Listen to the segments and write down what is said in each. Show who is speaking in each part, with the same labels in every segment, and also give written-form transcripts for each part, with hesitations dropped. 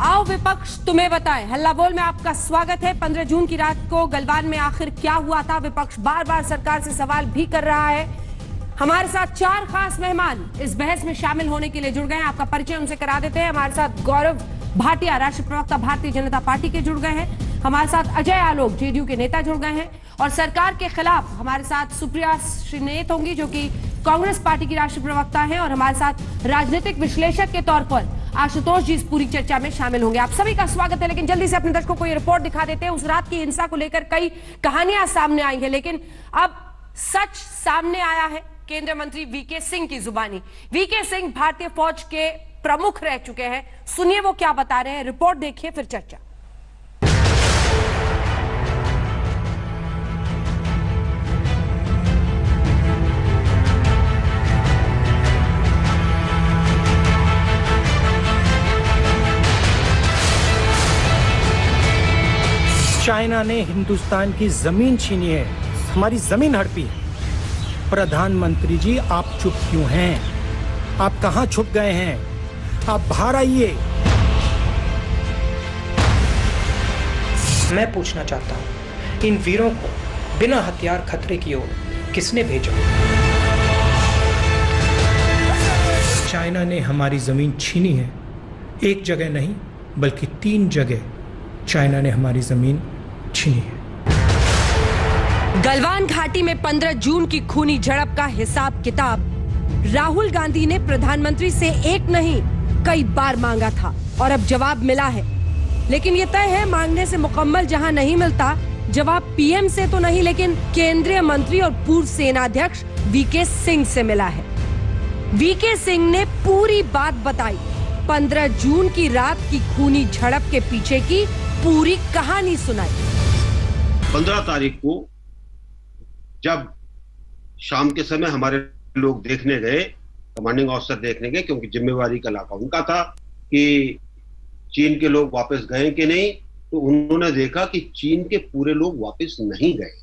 Speaker 1: आओ विपक्ष तुम्हें बताएं। हल्ला बोल में आपका स्वागत है। 15 जून की रात को गलवान में आखिर क्या हुआ था? विपक्ष बार बार सरकार से सवाल भी कर रहा है। हमारे साथ 4 खास मेहमान इस बहस में शामिल होने के लिए जुड़ गए हैं। आपका परिचय उनसे करा देते हैं। हमारे साथ गौरव भाटिया, राष्ट्रीय प्रवक्ता भारतीय जनता पार्टी के जुड़ गए हैं। हमारे साथ अजय आलोक, जेडीयू के नेता जुड़ गए हैं। और सरकार के खिलाफ हमारे साथ सुप्रिया श्रीनेत होंगी, जो कि कांग्रेस पार्टी की राष्ट्रीय प्रवक्ता हैं। और हमारे साथ राजनीतिक विश्लेषक के तौर पर आशुतोष जी इस पूरी चर्चा में शामिल होंगे। आप सभी का स्वागत है। लेकिन जल्दी से अपने दर्शकों को ये रिपोर्ट दिखा देते हैं। उस रात की हिंसा को लेकर कई कहानियां सामने आई हैं, लेकिन अब सच सामने आया है केंद्रीय मंत्री वीके सिंह की जुबानी। वीके सिंह भारतीय फौज के प्रमुख रह चुके हैं। सुनिए वो क्या बता रहे हैं। रिपोर्ट देखिए फिर चर्चा।
Speaker 2: चाइना ने हिंदुस्तान की जमीन छीनी है, हमारी जमीन हड़पी है। प्रधानमंत्री जी, आप चुप क्यों हैं? आप कहां छुप गए हैं? आप बाहर आइए। मैं पूछना चाहता हूं, इन वीरों को बिना हथियार खतरे की ओर किसने भेजा? चाइना ने हमारी जमीन छीनी है। एक जगह नहीं बल्कि 3 जगह चाइना ने हमारी जमीन छीनी है।
Speaker 1: गलवान घाटी में 15 जून की खूनी झड़प का हिसाब किताब राहुल गांधी ने प्रधानमंत्री से एक नहीं कई बार मांगा था और अब जवाब मिला है। लेकिन ये तय है, मांगने से मुकम्मल जहां नहीं मिलता जवाब पीएम से तो नहीं, लेकिन केंद्रीय मंत्री और पूर्व सेनाध्यक्ष वीके सिंह से मिला है। वीके सिंह ने पूरी बात बताई। 15 जून की रात की खूनी झड़प के पीछे की पूरी कहानी सुनाई।
Speaker 3: 15 तारीख को जब शाम के समय हमारे लोग देखने गए, कमांडिंग ऑफिसर देखने गए, क्योंकि जिम्मेवारी का इलाका उनका था कि चीन के लोग वापस गए कि नहीं, तो उन्होंने देखा कि चीन के पूरे लोग वापस नहीं गए।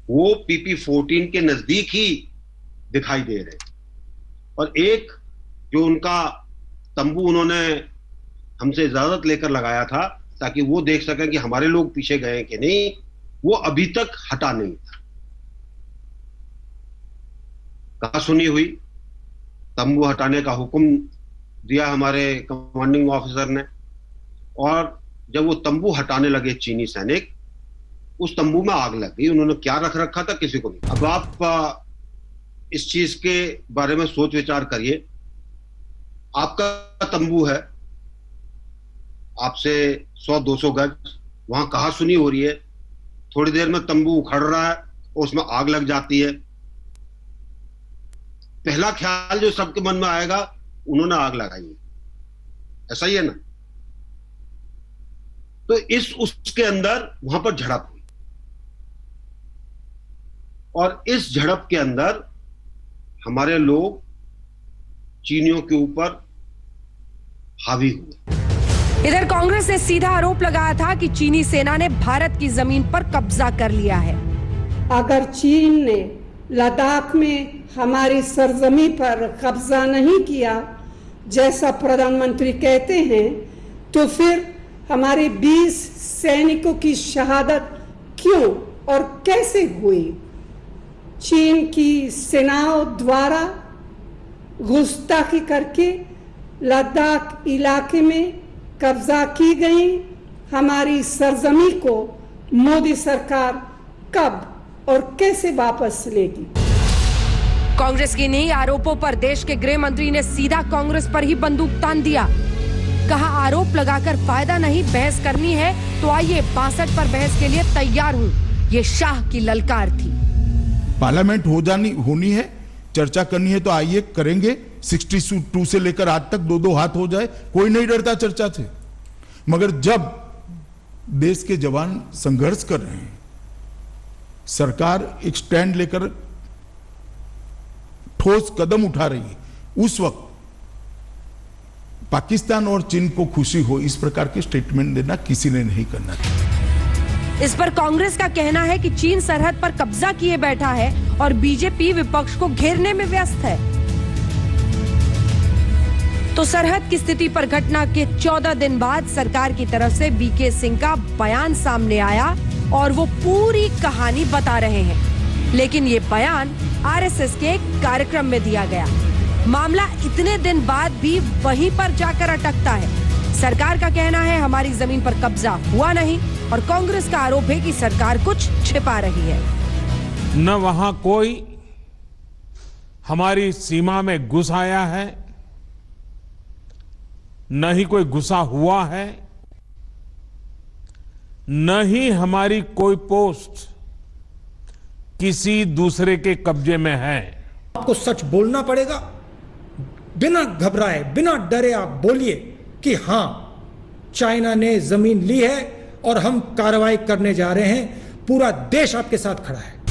Speaker 3: वो PP-14 के नजदीक ही दिखाई दे रहे। और एक जो उनका तंबू उन्होंने हमसे इजाजत लेकर लगाया था ताकि वो देख सकें कि हमारे लोग पीछे गए कि नहीं, वो अभी तक हटा नहीं था। कहा सुनी हुई, तंबू हटाने का हुक्म दिया हमारे कमांडिंग ऑफिसर ने। और जब वो तंबू हटाने लगे चीनी सैनिक, उस तंबू में आग लग गई। उन्होंने क्या रख रखा था किसी को नहीं। अब आप इस चीज के बारे में सोच विचार करिए। आपका तंबू है, आपसे 100-200 गज, वहां कहा सुनी हो रही है। थोड़ी देर में तंबू उखड़ रहा है और उसमें आग लग जाती है। पहला ख्याल जो सबके मन में आएगा, उन्होंने आग लगाई है, ऐसा ही है ना? तो उसके अंदर वहां पर झड़प हुई और इस झड़प के अंदर हमारे लोग चीनियों के ऊपर हावी हुए।
Speaker 1: इधर कांग्रेस ने सीधा आरोप लगाया था कि चीनी सेना ने भारत की जमीन पर कब्जा कर लिया है।
Speaker 4: अगर चीन ने लद्दाख में हमारी सरजमी पर कब्जा नहीं किया, जैसा प्रधानमंत्री कहते हैं, तो फिर हमारे 20 सैनिकों की शहादत क्यों और कैसे हुई? चीन की सेनाओं द्वारा गुस्ताखी करके लद्दाख इलाके में कब्जा की गई हमारी सरजमी को मोदी सरकार कब और कैसे वापस लेगी?
Speaker 1: कांग्रेस के इन्हीं आरोपों पर देश के गृह मंत्री ने सीधा कांग्रेस पर ही बंदूक तान दिया। कहा, आरोप लगाकर फायदा नहीं, बहस करनी है तो आइए 62 पर बहस के लिए तैयार हूँ। ये शाह की ललकार थी।
Speaker 5: पार्लियामेंट होनी है, चर्चा करनी है तो आइए करेंगे। 62 से लेकर आज तक 2-2 हाथ हो जाए, कोई नहीं डरता चर्चा से। मगर जब देश के जवान संघर्ष कर रहे हैं, सरकार एक स्टैंड लेकर ठोस कदम उठा रही है, उस वक्त पाकिस्तान और चीन को खुशी हो इस प्रकार के स्टेटमेंट देना किसी ने नहीं करना चाहिए।
Speaker 1: इस पर कांग्रेस का कहना है कि चीन सरहद पर कब्जा किए बैठा है और बीजेपी विपक्ष को घेरने में व्यस्त है। तो सरहद की स्थिति पर घटना के 14 दिन बाद सरकार की तरफ से वीके सिंह का बयान सामने आया और वो पूरी कहानी बता रहे हैं। लेकिन ये बयान आरएसएस के एक कार्यक्रम में दिया गया। मामला इतने दिन बाद भी वहीं पर जाकर अटकता है। सरकार का कहना है हमारी जमीन पर कब्जा हुआ नहीं और कांग्रेस का आरोप है कि सरकार कुछ छिपा रही है।
Speaker 6: न वहां कोई हमारी सीमा में घुस आया है, न ही कोई घुसा हुआ है, न ही हमारी कोई पोस्ट किसी दूसरे के कब्जे में है।
Speaker 2: आपको सच बोलना पड़ेगा, बिना घबराए, बिना डरे आप बोलिए कि हां, चाइना ने जमीन ली है और हम कार्रवाई करने जा रहे हैं। पूरा देश आपके साथ खड़ा है।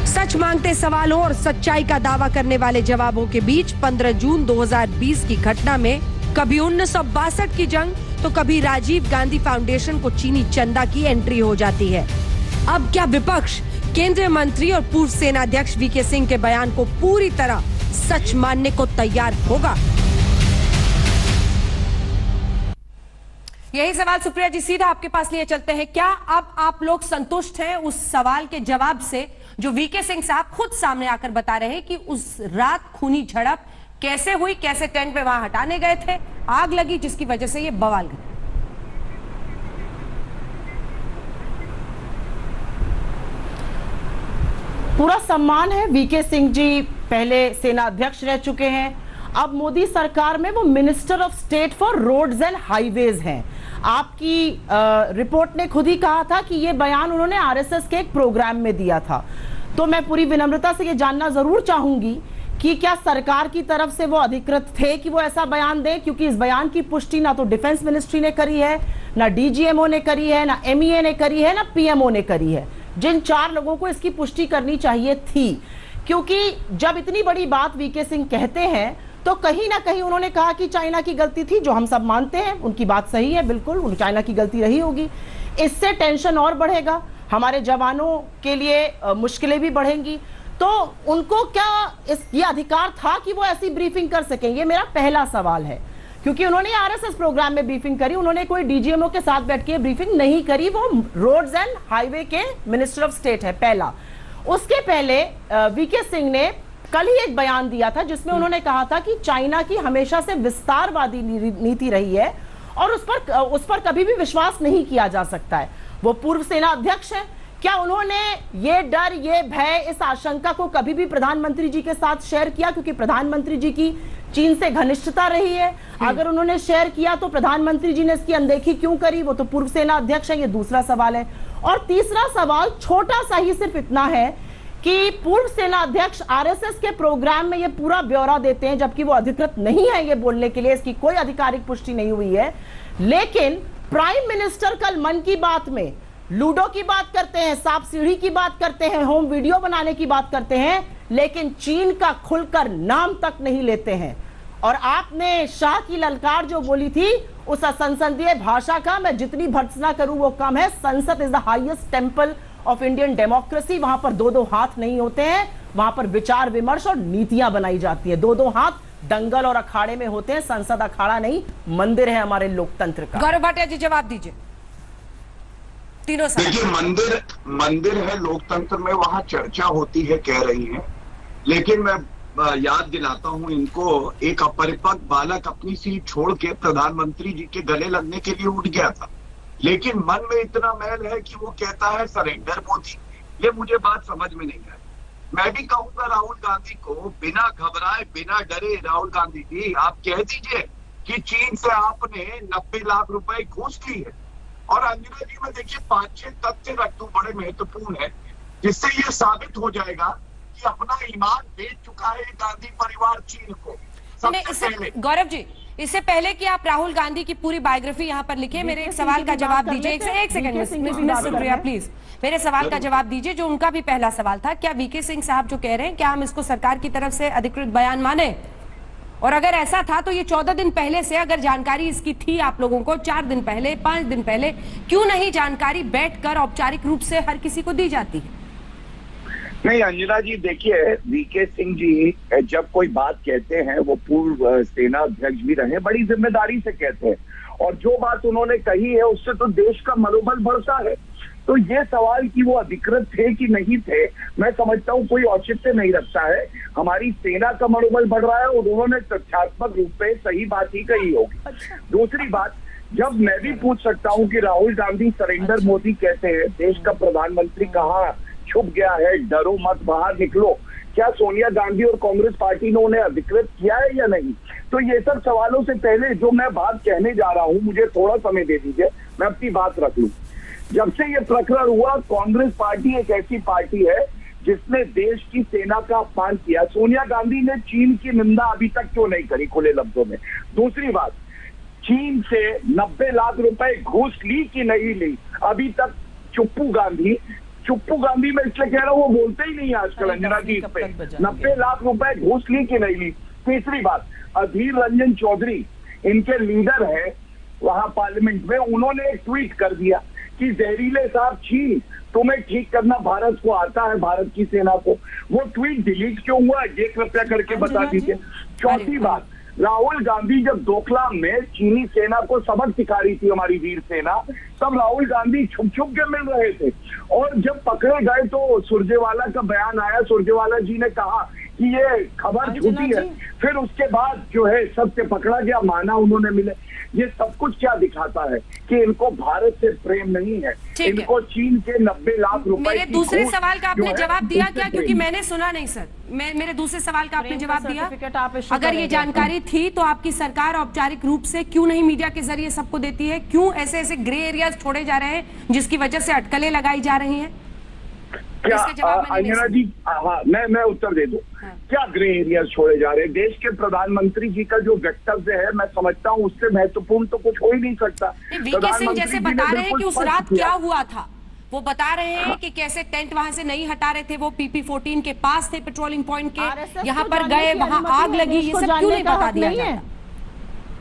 Speaker 1: सच मांगते सवालों और सच्चाई का दावा करने वाले जवाबों के बीच 15 जून 2020 की घटना में कभी 1962 की जंग तो कभी राजीव गांधी फाउंडेशन को चीनी चंदा की एंट्री हो जाती है। अब क्या विपक्ष केंद्रीय मंत्री और पूर्व सेनाध्यक्ष वीके सिंह के बयान को पूरी तरह सच मानने को तैयार होगा? यही सवाल सुप्रिया जी सीधा आपके पास लिए चलते हैं। क्या अब आप लोग संतुष्ट हैं उस सवाल के जवाब से जो वीके सिंह साहब खुद सामने आकर बता रहे हैं कि उस रात खूनी झड़प कैसे हुई, कैसे टेंट पे वहां हटाने गए थे, आग लगी जिसकी वजह से ये बवाल घटा?
Speaker 7: पूरा सम्मान है। वीके सिंह जी पहले सेना अध्यक्ष रह चुके हैं, अब मोदी सरकार में वो minister of state for roads and highways हैं। आपकी रिपोर्ट ने खुद ही कहा था कि ये बयान उन्होंने आरएसएस के एक प्रोग्राम में दिया था। तो मैं पूरी विनम्रता से ये जानना जरूर चाहूंगी कि क्या सरकार की तरफ से वो अधिकृत थे कि वो ऐसा बयान दें, क्योंकि इस बयान की पुष्टि ना तो डिफेंस मिनिस्ट्री ने करी है, ना डीजीएमओ ने करी है, ना एमईए ने करी है, ना पीएमओ ने करी है, जिन 4 लोगों को इसकी पुष्टि करनी चाहिए थी। क्योंकि जब इतनी बड़ी बात वीके सिंह कहते हैं तो कहीं ना कहीं उन्होंने कहा कि चाइना की गलती थी, जो हम सब मानते हैं, उनकी बात सही है, बिल्कुल चाइना की गलती रही होगी। इससे टेंशन और बढ़ेगा, हमारे जवानों के लिए मुश्किलें भी बढ़ेंगी। तो उनको क्या ये अधिकार था कि वो ऐसी ब्रीफिंग कर सकें? ये मेरा पहला सवाल है, क्योंकि उन्होंने आरएसएस प्रोग्राम में ब्रीफिंग करी, उन्होंने कोई डीजीएमओ के साथ बैठ के ब्रीफिंग नहीं करी, वो रोड्स एंड हाईवे के मिनिस्टर ऑफ स्टेट है पहला। उसके पहले वीके सिंह ने कल ही एक बयान दिया था जिसमें उन्होंने कहा था कि चाइना की हमेशा से विस्तारवादी नीति रही है और उस पर कभी भी विश्वास नहीं किया जा सकता है। वो पूर्व सेना अध्यक्ष हैं, क्या उन्होंने ये डर, ये भय, इस आशंका को कभी भी प्रधानमंत्री जी के साथ शेयर किया? क्योंकि प्रधानमंत्री जी की चीन से घनिष्ठता रही है। अगर उन्होंने शेयर किया तो प्रधानमंत्री जी ने इसकी अनदेखी क्यों करी? वो तो पूर्व सेना अध्यक्ष है। ये दूसरा सवाल है। और तीसरा सवाल छोटा सा ही सिर्फ इतना है कि पूर्व सेना अध्यक्ष आरएसएस के प्रोग्राम में ये पूरा ब्यौरा देते हैं, जबकि वो अधिकृत नहीं है ये बोलने के लिए, इसकी कोई आधिकारिक पुष्टि नहीं हुई है। लेकिन प्राइम मिनिस्टर कल मन की बात में लूडो की बात करते हैं, सांप सीढ़ी की बात करते हैं, होम वीडियो बनाने की बात करते हैं, लेकिन चीन का खुलकर नाम तक नहीं लेते हैं। और आपने शाह की ललकार जो बोली थी, उस असंसदीय भाषा का मैं जितनी भर्त्सना करूं वो कम है। संसद is the highest temple of Indian democracy. वहां पर 2-2 हाथ नहीं होते हैं, वहां पर विचार विमर्श और नीतियां बनाई जाती है। 2-2 हाथ दंगल और अखाड़े में होते हैं, संसद अखाड़ा नहीं, मंदिर है हमारे लोकतंत्र का।
Speaker 1: गौरव भाटिया जी जवाब दीजिए। तीनों
Speaker 8: देखिए, मंदिर है लोकतंत्र में, वहां चर्चा होती है कह रही हैं, लेकिन मैं याद दिलाता हूं इनको, एक अपरिपक्व बालक अपनी सीट छोड़ के प्रधानमंत्री जी के गले लगने के लिए उठ गया था, लेकिन मन में इतना मैल है कि वो कहता है सरेंडर मोदी। ये मुझे बात समझ में नहीं आई। मैं भी कहूंगा राहुल गांधी को, बिना घबराए, बिना डरे, राहुल गांधी जी आप कह दीजिए कि चीन से आपने 90 लाख रुपए घूस ली है। और अंग्रेजी में देखिए 5-6 तथ्य रख दूं, बड़े महत्वपूर्ण है, जिससे ये साबित हो जाएगा कि अपना ईमान बेच चुका है गांधी परिवार चीन को। सबसे पहले
Speaker 1: गौरव जी, इससे पहले कि आप राहुल गांधी की पूरी बायोग्राफी यहाँ पर लिखे, मेरे एक सवाल का जवाब दीजिए। एक सेकंड सुप्रिया प्लीज, मेरे सवाल का जवाब दीजिए जो उनका भी पहला सवाल था। क्या वीके सिंह साहब जो कह रहे हैं, क्या हम इसको सरकार की तरफ से अधिकृत बयान माने? और अगर ऐसा था तो ये 14 दिन पहले से अगर जानकारी इसकी थी आप लोगों को, 4 दिन पहले, 5 दिन पहले, क्यों नहीं जानकारी बैठकर औपचारिक रूप से हर किसी को दी जाती?
Speaker 8: नहीं अंजना जी, देखिए वीके सिंह जी जब कोई बात कहते हैं वो पूर्व सेना अध्यक्ष भी रहे, बड़ी जिम्मेदारी से कहते हैं, और जो बात उन्होंने कही है उससे तो देश का मनोबल बढ़ता है। तो ये सवाल कि वो अधिकृत थे कि नहीं थे, मैं समझता हूँ कोई औचित्य नहीं रखता है। हमारी सेना का मनोबल बढ़ रहा है और उन्होंने तथ्यात्मक रूप से सही बात ही कही होगी। दूसरी बात, जब मैं भी पूछ सकता हूँ कि राहुल गांधी सरेंडर मोदी कहते हैं, देश का प्रधानमंत्री कहाँ छुप गया है, डरो मत बाहर निकलो, क्या सोनिया गांधी और कांग्रेस पार्टी ने उन्हें अधिकृत किया है या नहीं? तो ये सब सवालों से पहले जो मैं बात कहने जा रहा हूँ, मुझे थोड़ा समय दे दीजिए, मैं अपनी बात रख लूं। जब से ये प्रकरण हुआ, कांग्रेस पार्टी एक ऐसी पार्टी है जिसने देश की सेना का अपमान किया। सोनिया गांधी ने चीन की निंदा अभी तक क्यों नहीं करी खुले लफ्जों में? दूसरी बात, चीन से 90 लाख रुपए घूस ली कि नहीं ली, अभी तक चुप्पू गांधी मैं इसलिए कह रहा हूँ, वो बोलते ही नहीं है आजकल अंजना जी इस पे, 90 लाख रुपए घूस ली कि नहीं ली। तीसरी बात, अधीर रंजन चौधरी इनके लीडर है वहां पार्लियामेंट में, उन्होंने एक ट्वीट कर दिया कि जहरीले साहब चीन, तुम्हें ठीक करना भारत को आता है, भारत की सेना को। वो ट्वीट डिलीट क्यों हुआ, ये कृपया करके बता दीजिए। चौथी बात, राहुल गांधी जब डोकलाम में चीनी सेना को सबक सिखा रही थी हमारी वीर सेना, तब राहुल गांधी छुप के मिल रहे थे, और जब पकड़े गए तो सुरजेवाला का बयान आया, सुरजेवाला जी ने कहा कि ये खबर झूठी है, फिर उसके बाद जो है सबसे पकड़ा गया, माना उन्होंने मिले। ये सब कुछ क्या दिखाता है कि इनको भारत से प्रेम नहीं है, इनको चीन के 90 लाख रुपए।
Speaker 1: मेरे दूसरे सवाल का आपने जवाब दिया क्या? क्योंकि मैंने सुना नहीं सर, मेरे दूसरे सवाल का आपने जवाब दिया। अगर ये जानकारी थी तो आपकी सरकार औपचारिक रूप से क्यों नहीं मीडिया के जरिए सबको देती है? क्यों ऐसे ऐसे ग्रे एरियाज छोड़े जा रहे हैं जिसकी वजह से अटकलें लगाई जा रही हैं?
Speaker 8: क्या अंजना जी, हाँ मैं उत्तर दे दूं। क्या ग्रे एरिया छोड़े जा रहे हैं? देश के प्रधानमंत्री जी का जो वक्तव्य है, मैं समझता हूं उससे महत्वपूर्ण तो कुछ हो ही नहीं सकता।
Speaker 1: वीके सिंह जैसे बता रहे हैं कि उस रात क्या हुआ था, वो बता रहे हैं कि कैसे टेंट वहां से नहीं हटा रहे थे, वो PP-14 के पास थे, पेट्रोलिंग पॉइंट के, यहाँ पर गए, वहां आग लगी, ये सब क्यों नहीं बता दिया जाता?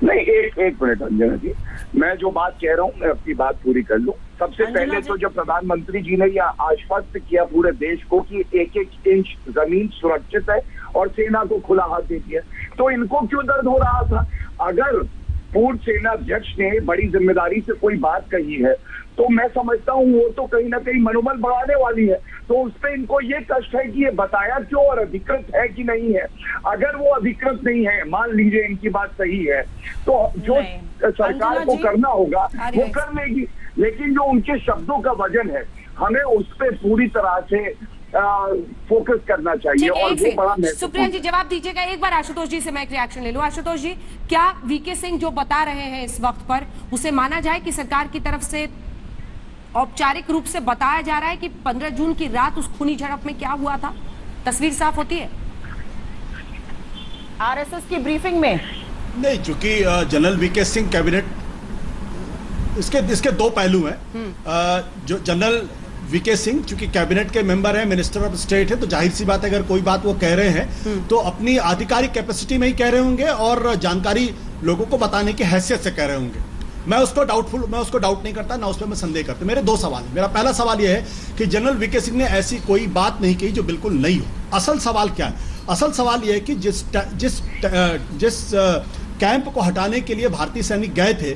Speaker 8: नहीं, एक मिनट अंजना जी, मैं जो बात कह रहा हूँ मैं अपनी बात पूरी कर लूं। सबसे पहले तो जब प्रधानमंत्री जी ने यह आश्वस्त किया पूरे देश को कि 1-1 इंच जमीन सुरक्षित है और सेना को खुला हाथ दे दिया, तो इनको क्यों दर्द हो रहा था? अगर पूर्व सेना अध्यक्ष ने बड़ी जिम्मेदारी से कोई बात कही है तो मैं समझता हूँ वो तो कहीं ना कहीं मनोबल बढ़ाने वाली है, तो उस पर इनको ये कष्ट है कि ये बताया क्यों और अधिकृत है कि नहीं है। अगर वो अधिकृत नहीं है, मान लीजिए इनकी बात सही है, तो जो सरकार को करना होगा वो कर लेगी, लेकिन जो उनके शब्दों का वजन है, हमें उस पर पूरी तरह से फोकस करना चाहिए। और वो बड़ा
Speaker 1: सुप्रिया जी जवाब दीजिएगा। एक बार आशुतोष जी से मैं एक रिएक्शन ले लूं। आशुतोष जी, क्या वीके सिंह जो बता रहे हैं इस वक्त पर, उसे माना जाए कि सरकार की तरफ से औपचारिक रूप से बताया जा रहा है कि 15 जून की रात उस खूनी झड़प में क्या हुआ था? तस्वीर साफ होती है?
Speaker 7: आरएसएस की ब्रीफिंग में
Speaker 9: नहीं, चूंकि जनरल वीके सिंह कैबिनेट, इसके दो पहलू हैं। जो जनरल वीके सिंह चूंकि कैबिनेट के मेंबर हैं, मिनिस्टर ऑफ स्टेट है, तो जाहिर सी बात है अगर कोई बात वो कह रहे हैं तो अपनी आधिकारिक कैपेसिटी में ही कह रहे होंगे और जानकारी लोगों को बताने की हैसियत से कह रहे होंगे। मैं उसको डाउट नहीं करता, ना उस पर मैं संदेह करता। मेरे दो सवाल हैं। मेरा पहला सवाल यह है कि जनरल वीके सिंह ने ऐसी कोई बात नहीं कही जो बिल्कुल नहीं हो। असल सवाल क्या है? असल सवाल यह है कि जिस कैंप को हटाने के लिए भारतीय सैनिक गए थे,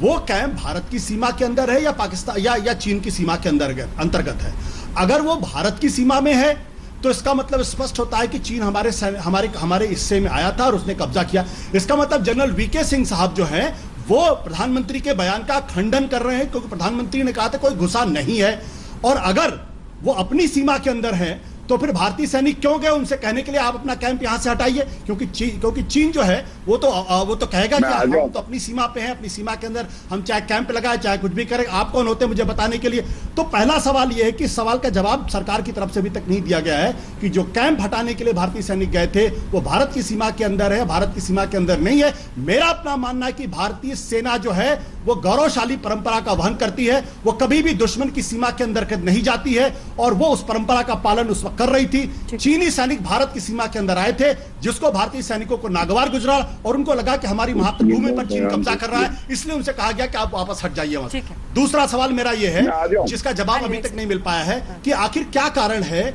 Speaker 9: वो कैंप भारत की सीमा के अंदर है या पाकिस्तान या चीन की सीमा के अंतर्गत है? अगर वो भारत की सीमा में है तो इसका मतलब स्पष्ट होता है कि चीन हमारे हिस्से में आया था और उसने कब्जा किया। इसका मतलब जनरल वीके सिंह साहब जो हैं वो प्रधानमंत्री के बयान का खंडन कर रहे हैं, क्योंकि प्रधानमंत्री ने कहा था कोई घुसा नहीं है, और अगर वो अपनी सीमा के अंदर है तो फिर भारतीय सैनिक क्यों गए उनसे कहने के लिए आप अपना कैंप यहां से हटाइए? क्योंकि चीन जो है वो तो कहेगा कि हम तो अपनी सीमा पे हैं, अपनी सीमा के अंदर हम चाहे कैंप लगाए चाहे कुछ भी करें, आप कौन होते हैं मुझे बताने के लिए? तो पहला सवाल यह है कि इस सवाल का जवाब सरकार की तरफ से अभी तक नहीं दिया गया है कि जो कैंप हटाने के लिए भारतीय सैनिक गए थे वो भारत की सीमा के अंदर है, भारत की सीमा के अंदर नहीं है। मेरा अपना मानना है कि भारतीय सेना जो है वो गौरवशाली परंपरा का वहन करती है, वो कभी भी दुश्मन की सीमा के अंदर नहीं जाती है और वो उस परंपरा का पालन उस वक्त कर रही थी। चीनी सैनिक भारत की सीमा के अंदर आए थे, जिसको भारतीय सैनिकों को नागवार गुजरा और उनको लगा कि हमारी मातृभूमि पर चीन कब्जा कर रहा है, इसलिए उनसे कहा गया कि आप वापस हट जाइए वहां। दूसरा सवाल मेरा यह है, जिसका जवाब अभी तक नहीं मिल पाया है, कि आखिर क्या कारण है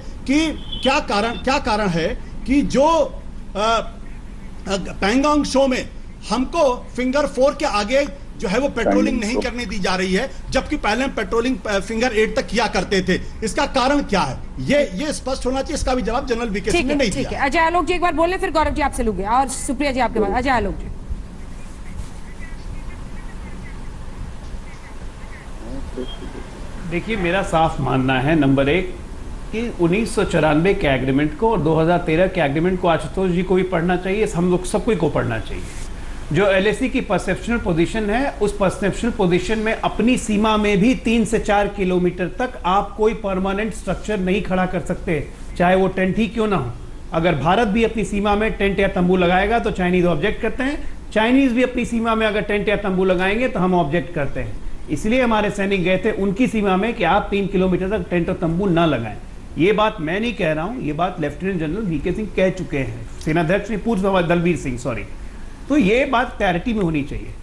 Speaker 9: कि जो पैंगोंग शो में हमको फिंगर 4 के आगे जो है वो पेट्रोलिंग नहीं करने दी जा रही है, जबकि पहले हम पेट्रोलिंग फिंगर 8 तक किया करते थे। इसका कारण क्या है, ये स्पष्ट होना चाहिए। इसका भी जवाब जनरल वीके सिंह ने नहीं दिया।
Speaker 1: ठीक है, अजय आलोक जी एक बार बोले, फिर गौरव जी आपसे लूंगे और सुप्रिया जी आपके बाद। अजय आलोक जी।
Speaker 10: देखिए, मेरा साफ मानना है, नंबर एक, कि 1994 के एग्रीमेंट को और 2013 के एग्रीमेंट को आशुतोष जी को भी पढ़ना चाहिए, हम लोग सबको को पढ़ना चाहिए। जो एलएसी की परसेप्शनल पोजीशन है, उस परसेप्शनल पोजीशन में अपनी सीमा में भी 3 से 4 किलोमीटर तक आप कोई परमानेंट स्ट्रक्चर नहीं खड़ा कर सकते, चाहे वो टेंट ही क्यों ना हो। अगर भारत भी अपनी सीमा में टेंट या तंबू लगाएगा तो चाइनीज ऑब्जेक्ट करते हैं, चाइनीज भी अपनी सीमा में अगर टेंट या तंबू लगाएंगे तो हम ऑब्जेक्ट करते हैं। इसलिए हमारे सैनिक गए थे उनकी सीमा में कि आप 3 किलोमीटर तक टेंट और तंबू ना लगाएं। ये बात मैं नहीं कह रहा हूं, ये बात लेफ्टिनेंट जनरल वीके सिंह कह चुके हैं, सेनाध्यक्ष ने पूर्व दलवीर सिंह, सॉरी। तो ये बात क्लैरिटी में होनी चाहिए।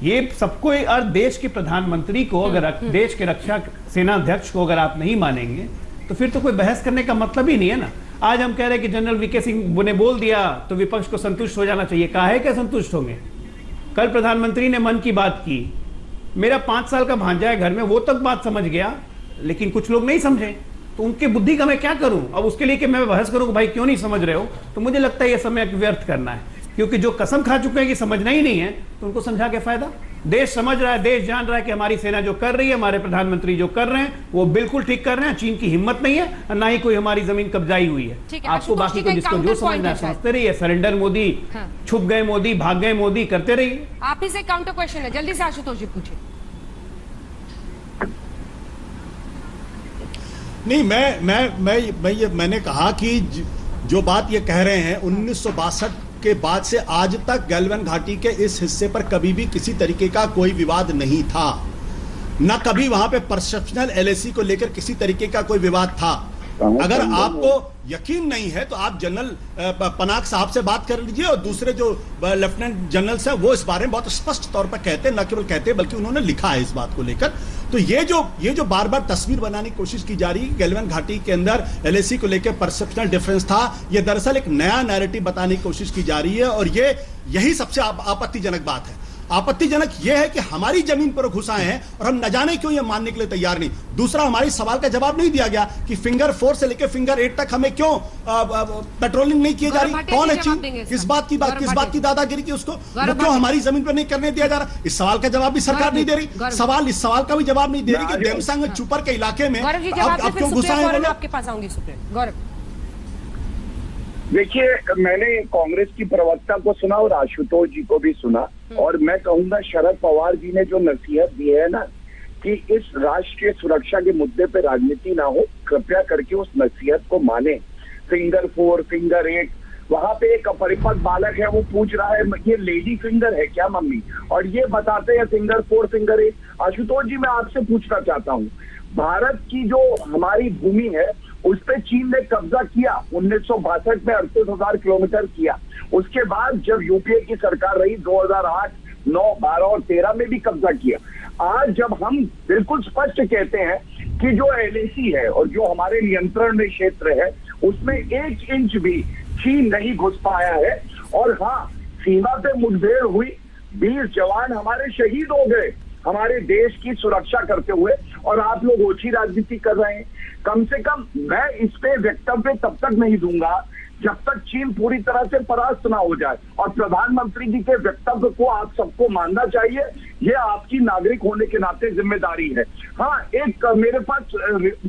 Speaker 10: ये सबको, और देश के प्रधानमंत्री को, अगर देश के रक्षा सेनाध्यक्ष को अगर आप नहीं मानेंगे तो फिर तो कोई बहस करने का मतलब ही नहीं है ना। आज हम कह रहे हैं कि जनरल वीके सिंह ने बोल दिया तो विपक्ष को संतुष्ट हो जाना चाहिए। काहे के संतुष्ट होंगे? कल प्रधानमंत्री ने मन की बात की, मेरा 5 साल का भांजा है घर में, वो तक बात समझ गया, लेकिन कुछ लोग नहीं समझे, तो उनके बुद्धि का मैं क्या करूं? अब उसके लिए कि मैं बहस करूं कि भाई क्यों नहीं समझ रहे हो, तो मुझे लगता है ये समय व्यर्थ करना है। क्योंकि जो कसम खा चुके हैं कि समझना ही नहीं है, तो उनको समझा के फायदा। देश समझ रहा है, देश जान रहा है कि हमारी सेना जो कर रही है, हमारे प्रधानमंत्री जो कर रहे हैं, वो बिल्कुल ठीक कर रहे हैं। चीन की हिम्मत नहीं है और ना ही कोई हमारी जमीन कब्जाई हुई है। आपको बाकी को जिसको जो समझना है समझते रहिए। सरेंडर मोदी, छुप गए मोदी, भाग गए मोदी करते रहिए।
Speaker 1: आप ही से काउंटर क्वेश्चन है, जल्दी से आशुतोष जी पूछिए।
Speaker 9: नहीं, मैंने कहा कि जो बात ये कह रहे हैं, 1962 के बाद से आज तक गैल्वन घाटी के इस हिस्से पर कभी भी किसी तरीके का कोई विवाद नहीं था, न कभी वहां पे परसेप्शनल एलएसी को लेकर किसी तरीके का कोई विवाद था। अगर आपको यकीन नहीं है तो आप जनरल पनाग साहब से बात कर लीजिए, और दूसरे जो लेफ्टिनेंट जनरल्स हैं वो इस बारे में बहुत स्पष्ट तौर पर कहते हैं, न केवल कहते हैं बल्कि उन्होंने लिखा है इस बात को लेकर। तो ये जो बार बार तस्वीर बनाने की कोशिश की जा रही है गैल्वन घाटी के अंदर एलएसी को लेकर परसेप्शनल डिफरेंस था, ये दरअसल एक नया नैरेटिव बताने की कोशिश की जा रही है, और यही सबसे आपत्तिजनक बात है। आपत्तिजनक यह है कि हमारी जमीन पर घुस आए हैं और हम न जाने क्यों ये मानने के लिए तैयार नहीं। दूसरा, हमारे सवाल का जवाब नहीं दिया गया कि फिंगर 4 से लेकर फिंगर 8 तक हमें क्यों पेट्रोलिंग नहीं की जा रही। कौन है चीन? किस बात की दादागिरी की उसको क्यों हमारी जमीन पर नहीं करने दिया जा रहा? इस सवाल का जवाब भी सरकार नहीं दे रही। इस सवाल का भी जवाब नहीं दे रही कि डेमसांग चुपर के इलाके में अब क्यों घुस आए।
Speaker 1: आपके पास आऊंगी गौरव।
Speaker 11: देखिए, मैंने कांग्रेस की प्रवक्ता को सुना और आशुतोष जी को भी सुना, और मैं कहूंगा शरद पवार जी ने जो नसीहत दी है ना कि इस राष्ट्रीय सुरक्षा के मुद्दे पे राजनीति ना हो, कृपया करके उस नसीहत को माने। फिंगर 4, फिंगर 8, वहां पे एक अपरिपक्व बालक है, वो पूछ रहा है ये लेडी फिंगर है क्या मम्मी, और ये बताते हैं फिंगर 4, फिंगर 8। आशुतोष जी, मैं आपसे पूछना चाहता हूँ, भारत की जो हमारी भूमि है उस पे चीन ने कब्जा किया 1962 में 38,000 किलोमीटर किया। उसके बाद जब यूपीए की सरकार रही 2008, 9, 12 और 13 में भी कब्जा किया। आज जब हम बिल्कुल स्पष्ट कहते हैं कि जो एलएसी है और जो हमारे नियंत्रण में क्षेत्र है उसमें 1 इंच भी चीन नहीं घुस पाया है, और हाँ, सीमा पे मुठभेड़ हुई, 20 जवान हमारे शहीद हो गए हमारे देश की सुरक्षा करते हुए, और आप लोग ओछी राजनीति कर रहे हैं। कम से कम मैं इस पे वक्तव्य तब तक नहीं दूंगा जब तक चीन पूरी तरह से परास्त ना हो जाए, और प्रधानमंत्री जी के वक्तव्य को आप सबको मानना चाहिए, ये आपकी नागरिक होने के नाते जिम्मेदारी है। हाँ, एक मेरे पास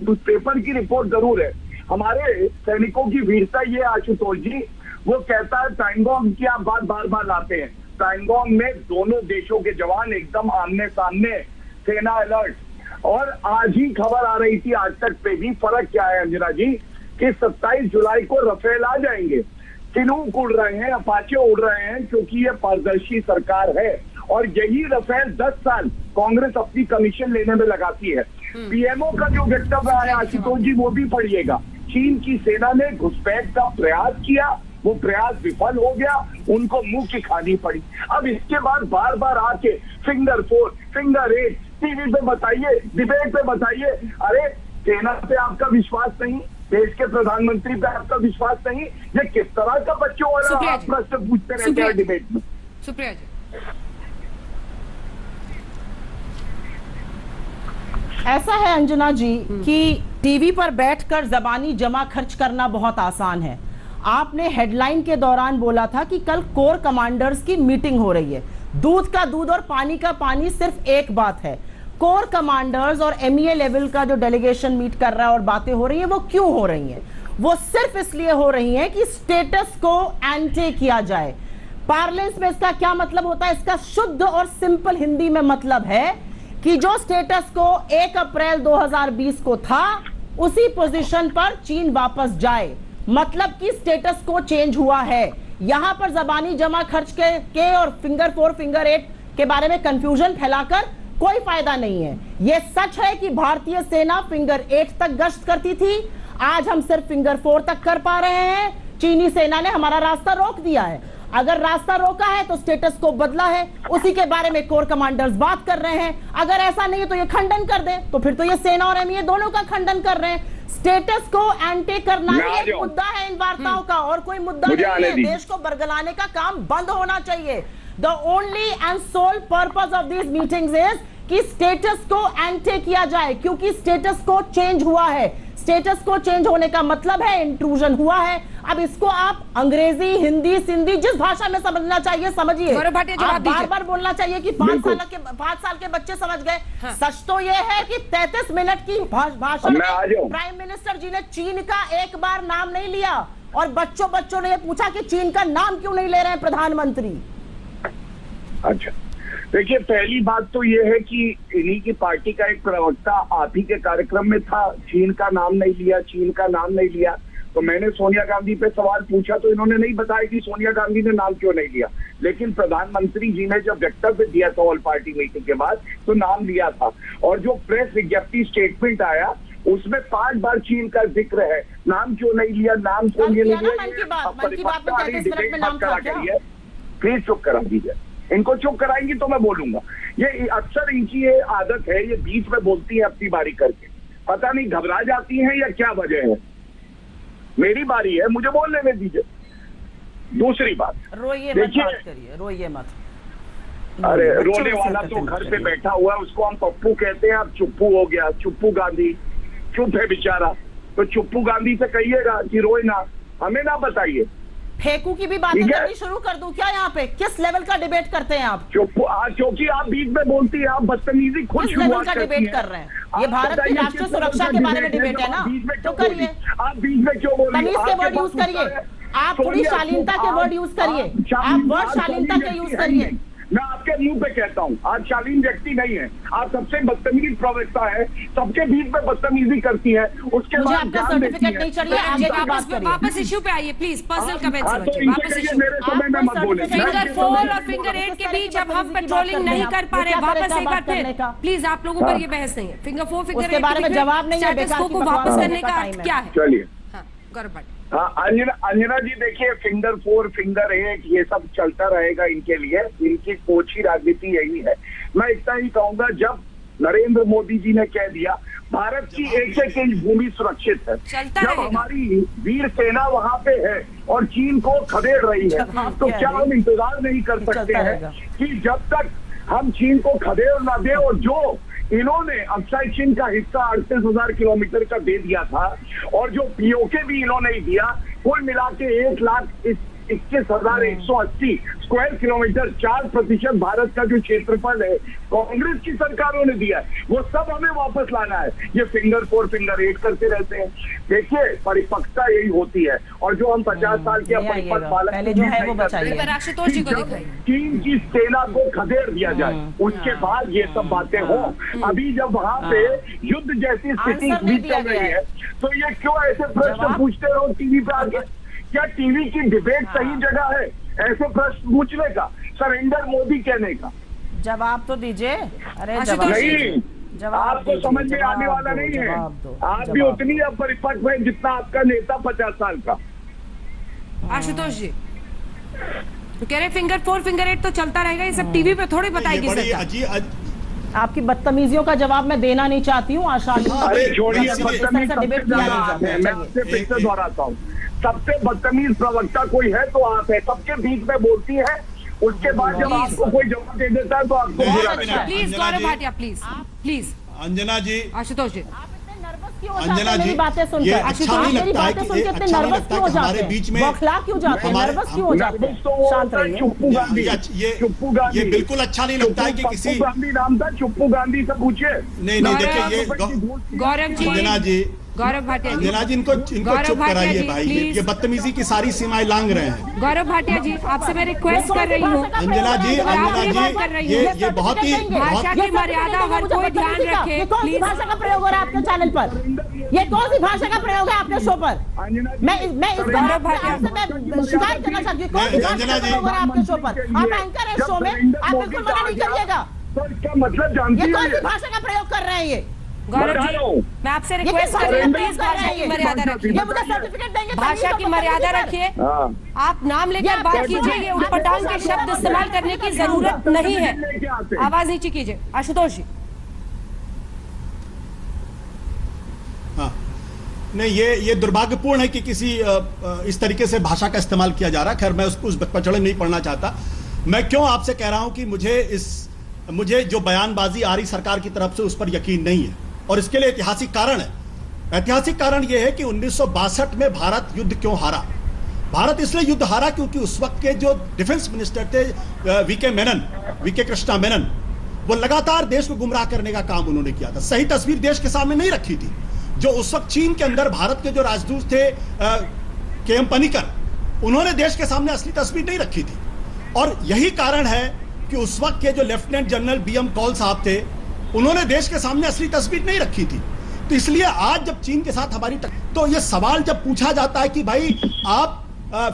Speaker 11: पेपर की रिपोर्ट जरूर है, हमारे सैनिकों की वीरता ये आशुतोष जी, वो कहता है पैंगोंग की आप बात बार बार लाते हैं, पैंगोंग में दोनों देशों के जवान एकदम आमने सामने, सेना अलर्ट। और आज ही खबर आ रही थी आज तक पे भी, फर्क क्या है अंजना जी कि 27 जुलाई को रफेल आ जाएंगे। चिनूक उड़ रहे हैं, अपाचे उड़ रहे हैं, क्योंकि ये पारदर्शी सरकार है, और यही रफेल 10 साल कांग्रेस अपनी कमीशन लेने में लगाती है। पीएमओ का जो वक्तव्य आया आशुतोष जी वो भी पढ़िएगा, चीन की सेना ने घुसपैठ का प्रयास किया, वो प्रयास विफल हो गया, उनको मुंह की खानी पड़ी। अब इसके बाद बार बार आके फिंगर 4, फिंगर 8 टीवी पे बताइए, डिबेट पे बताइए। अरे सेना पे आपका विश्वास नहीं, देश के प्रधानमंत्री पे आपका विश्वास नहीं, ये किस तरह का बच्चों वाला आप प्रश्न पूछते रहते हैं डिबेट में।
Speaker 1: सुप्रिया जी,
Speaker 7: ऐसा है अंजना जी कि टीवी पर बैठकर जबानी जमा खर्च करना बहुत आसान है। आपने हेडलाइन के दौरान बोला था कि कल कोर कमांडर्स की मीटिंग हो रही है। दूध का दूध और पानी का पानी सिर्फ एक बात है, कोर कमांडर्स और एमईए लेवल का जो डेलीगेशन मीट कर रहा है और बातें हो रही हैं, वो क्यों हो रही हैं? वो सिर्फ इसलिए हो रही हैं कि स्टेटस को एंटे किया जाए। पार्लेंस में इसका क्या मतलब होता है? इसका शुद्ध और सिंपल हिंदी में मतलब है कि जो स्टेटस को 1 अप्रैल 2020 को था, उसी पोजीशन पर चीन वापस जाए। मतलब कि स्टेटस को चेंज हुआ है। यहां पर जबानी जमा खर्च के और फिंगर 4, फिंगर 8 के बारे में कंफ्यूजन फैलाकर कोई फायदा नहीं है। यह सच है कि भारतीय सेना फिंगर 8 तक गश्त करती थी, आज हम सिर्फ फिंगर 4 तक कर पा रहे हैं। चीनी सेना ने हमारा रास्ता रोक दिया है। अगर रास्ता रोका है तो स्टेटस को बदला है, उसी के बारे में कोर कमांडर्स बात कर रहे हैं। अगर ऐसा नहीं है तो ये खंडन कर दे, तो फिर तो ये सेना और एमईए दोनों का खंडन कर रहे हैं। स्टेटस को एंटी करना ही एक मुद्दा है इन वार्ताओं का, और कोई मुद्दा नहीं है। देश को बरगलाने का काम बंद होना चाहिए। The only and sole purpose of this meetings is कि स्टेटस को एंटी किया जाए, क्योंकि स्टेटस को चेंज हुआ है। स्टेटस को चेंज होने का मतलब है इंट्रूजन हुआ है। अब इसको आप अंग्रेजी, हिंदी, सिंधी, जिस भाषा में समझना चाहिए समझिए। बार बार बोलना चाहिए कि 5 साल के बच्चे समझ गए। हाँ। सच तो यह है कि 33 मिनट की भाषण में प्राइम मिनिस्टर जी ने चीन का एक बार नाम नहीं लिया, और बच्चों ने पूछा कि चीन का नाम क्यों नहीं ले रहे हैं प्रधानमंत्री।
Speaker 11: अच्छा, देखिए, पहली बात तो ये है कि इन्हीं की पार्टी का एक प्रवक्ता आप ही के कार्यक्रम में था, चीन का नाम नहीं लिया, चीन का नाम नहीं लिया। तो मैंने सोनिया गांधी पे सवाल पूछा तो इन्होंने नहीं बताया कि सोनिया गांधी ने नाम क्यों नहीं लिया, लेकिन प्रधानमंत्री जी ने जब वक्तव्य दिया था ऑल पार्टी मीटिंग के बाद तो नाम लिया था। और जो प्रेस विज्ञप्ति स्टेटमेंट आया उसमें 5 बार चीन का जिक्र है। नाम क्यों नहीं लिया, नाम क्यों नहीं लिया, प्लीज चुप करा दीजिए। इनको चुप कराएंगी तो मैं बोलूंगा। ये अक्सर इनकी ये आदत है, ये बीच में बोलती है अपनी बारी करके, पता नहीं घबरा जाती हैं या क्या वजह है। मेरी बारी है, मुझे बोल लेने दीजिए। दूसरी बात,
Speaker 7: रोइए मत, बात करिए, रोइए मत।
Speaker 11: अरे रोने वाला तो घर पे बैठा हुआ है, उसको हम पप्पू कहते हैं। अब चुप्पू हो गया, चुप्पू गांधी चुप है बेचारा, तो चुप्पू गांधी से कहिएगा कि रोए ना, हमें ना बताइए।
Speaker 7: फेंकू की भी बातें करनी शुरू कर दूं क्या? यहाँ पे किस लेवल का डिबेट करते हैं आप?
Speaker 11: क्योंकि आप बीच में बोलती है, आप बदतमीजी खुद
Speaker 7: किस लेवल का डिबेट कर रहे हैं? ये भारत की राष्ट्रीय सुरक्षा के बारे में डिबेट है ना, तो करिए।
Speaker 11: आप बीच में क्यों बोल रही हैं?
Speaker 7: तमीज के वर्ड यूज करिए, आप थोड़ी शालीनता के वर्ड यूज करिए, आप वर्ड शालीनता के यूज करिए।
Speaker 11: मैं आपके मुंह पे कहता हूँ, आप शालीन व्यक्ति नहीं है, आप सबसे बदतमीज प्रवक्ता है, सबके बीच में बदतमीजी करती है। उसके
Speaker 7: मुझे आपका सर्टिफिकेट नहीं चाहिए, आगे की बात करिए।
Speaker 1: वापस इश्यू पे आइए प्लीज, पर्सनल कमेंट समझिए। वापस इश्यू,
Speaker 11: मेरे समय में मत बोले।
Speaker 1: फिंगर 4 और फिंगर 8 के बीच अब हम पेट्रोलिंग नहीं कर पा रहे। वापस एक बार फिर प्लीज, आप लोगों पर ये बहस नहीं है। फिंगर 4, फिंगर 8
Speaker 7: के बारे में जवाब नहीं है,
Speaker 1: स्टेटस को वापस करने का अर्थ क्या है?
Speaker 11: चलिए,
Speaker 1: हाँ गौरव भाटी।
Speaker 11: हाँ अंजना जी, देखिए फिंगर 4, फिंगर 8 ये सब चलता रहेगा इनके लिए, इनकी ओछी राजनीति यही है। मैं इतना ही कहूंगा, जब नरेंद्र मोदी जी ने कह दिया भारत की एक इंच भूमि सुरक्षित है, जब हमारी वीर सेना वहां पे है और चीन को खदेड़ रही है, तो क्या हम इंतजार नहीं कर सकते हैं कि जब तक हम चीन को खदेड़ ना दे? और जो इन्होंने अक्साई चीन का हिस्सा 38,000 किलोमीटर का दे दिया था, और जो पीओके भी इन्होंने ही दिया, कुल मिला के 1,21,180 स्क्वायर किलोमीटर, 4% भारत का जो क्षेत्रफल है कांग्रेस की सरकारों ने दिया है, वो सब हमें वापस लाना है। ये फिंगर 4, फिंगर 8 करते रहते हैं। देखिए, परिपक्वता यही होती है। और जो हम 50 साल के परिपक्व बालक चीन की सेना को खदेड़ दिया जाए, उसके बाद ये सब बातें हो। अभी जब वहां पे युद्ध जैसी स्थिति भी चल रही है, तो ये क्यों ऐसे प्रश्न पूछते रहो टीवी पे आके? क्या टीवी की डिबेट सही जगह है ऐसे प्रश्न पूछने का, सरेंडर मोदी कहने का?
Speaker 7: जवाब तो दीजिए। अरे
Speaker 11: नहीं, आपको समझ में आने वाला नहीं है। आप भी उतनी अपरिपक्व है जितना आपका नेता 50 साल का।
Speaker 1: आशुतोष जी तो कह रहे फिंगर 4 फिंगर 8 तो चलता रहेगा, ये सब टीवी पे थोड़ी बताएगी सरकार।
Speaker 7: आपकी बदतमीजियों का जवाब मैं देना नहीं चाहती हूँ आशा।
Speaker 11: अरे छोड़िए, मैं आपसे फिर से दोहराता हूँ, सबसे बदतमीज प्रवक्ता कोई है तो आप है, सबके बीच में बोलती है, उसके बाद जब आपको कोई जवाब दे देता है तो आपको
Speaker 1: प्लीज गौरव भाटिया प्लीज
Speaker 9: अंजना जी,
Speaker 6: आशुतोष जी,
Speaker 7: अंजना जी, बातें सुनकर
Speaker 9: अच्छा नहीं लगता है कि
Speaker 7: इतने नर्वस क्यों हो जाते हैं,
Speaker 9: बीच में
Speaker 7: बौखला क्यों जाते हैं, नर्वस क्यों हो जाते हैं? शांत रहिए।
Speaker 11: चुप्पू गांधी
Speaker 9: ये बिल्कुल अच्छा नहीं लगता है कि किसी
Speaker 11: गांधी नाम था, चुप्पू गांधी से पूछे।
Speaker 9: नहीं देखिए ये
Speaker 1: गौरव जी,
Speaker 9: अंजना जी,
Speaker 1: गौरव भाटिया
Speaker 9: अंजना जी, इनको चुप कराइए भाई, ये बदतमीजी की सारी सीमाएं लांघ रहे हैं।
Speaker 1: गौरव भाटिया जी आपसे मैं रिक्वेस्ट कर रही हूँ,
Speaker 9: अंजना जी, ये बहुत ही
Speaker 1: भाषा की मर्यादा हर कोई ध्यान रखे।
Speaker 7: कौन सी भाषा का प्रयोग हो रहा है आपके चैनल पर? ये कौन सी भाषा का प्रयोग है आपके शो पर? मैं शिकायत करना चाहती हूँ, कौन सी भाषा का प्रयोग हो रहा है आपके शो पर? आप एंकर है शो में, आप बिल्कुल मना नहीं करिएगा।
Speaker 11: तो इसका मतलब जानती
Speaker 7: ये कौन सी भाषा का प्रयोग कर रहे हैं ये?
Speaker 1: गौरव जी मैं आपसे रिक्वेस्ट कर रही हूँ, प्लीज भाषा की मर्यादा रखिए,
Speaker 7: ये मुझे सर्टिफिकेट देंगे,
Speaker 1: भाषा की मर्यादा रखिए। आप नाम लेकर बात कीजिए, ये उटपटांग के शब्द इस्तेमाल करने की जरूरत नहीं है। आवाज नीचे कीजिए। आशुतोष जी।
Speaker 9: हाँ नहीं, ये दुर्भाग्यपूर्ण है कि किसी इस तरीके से भाषा का इस्तेमाल किया जा रहा है। खैर मैं उस पचड़े नहीं पढ़ना चाहता। मैं क्यों आपसे कह रहा हूं कि मुझे जो बयानबाजी आ रही सरकार की तरफ से उस पर यकीन नहीं है, और इसके लिए ऐतिहासिक कारण है। ऐतिहासिक कारण यह है कि 1962 में भारत युद्ध क्यों हारा। भारत इसलिए युद्ध हारा क्योंकि उस वक्त के जो डिफेंस मिनिस्टर थे वीके कृष्णा मेनन, वो लगातार देश को गुमराह करने का काम उन्होंने किया था। सही तस्वीर देश के सामने नहीं रखी थी। जो उस वक्त चीन के अंदर भारत के जो राजदूत थे के.एम. पनिकर, उन्होंने देश के सामने असली तस्वीर नहीं रखी थी। और यही कारण है कि उस वक्त के जो लेफ्टिनेंट जनरल बी.एम. कौल साहब थे, उन्होंने देश के सामने असली तस्वीर नहीं रखी थी। तो इसलिए आज जब चीन के साथ हमारी तो ये सवाल जब पूछा जाता है कि भाई आप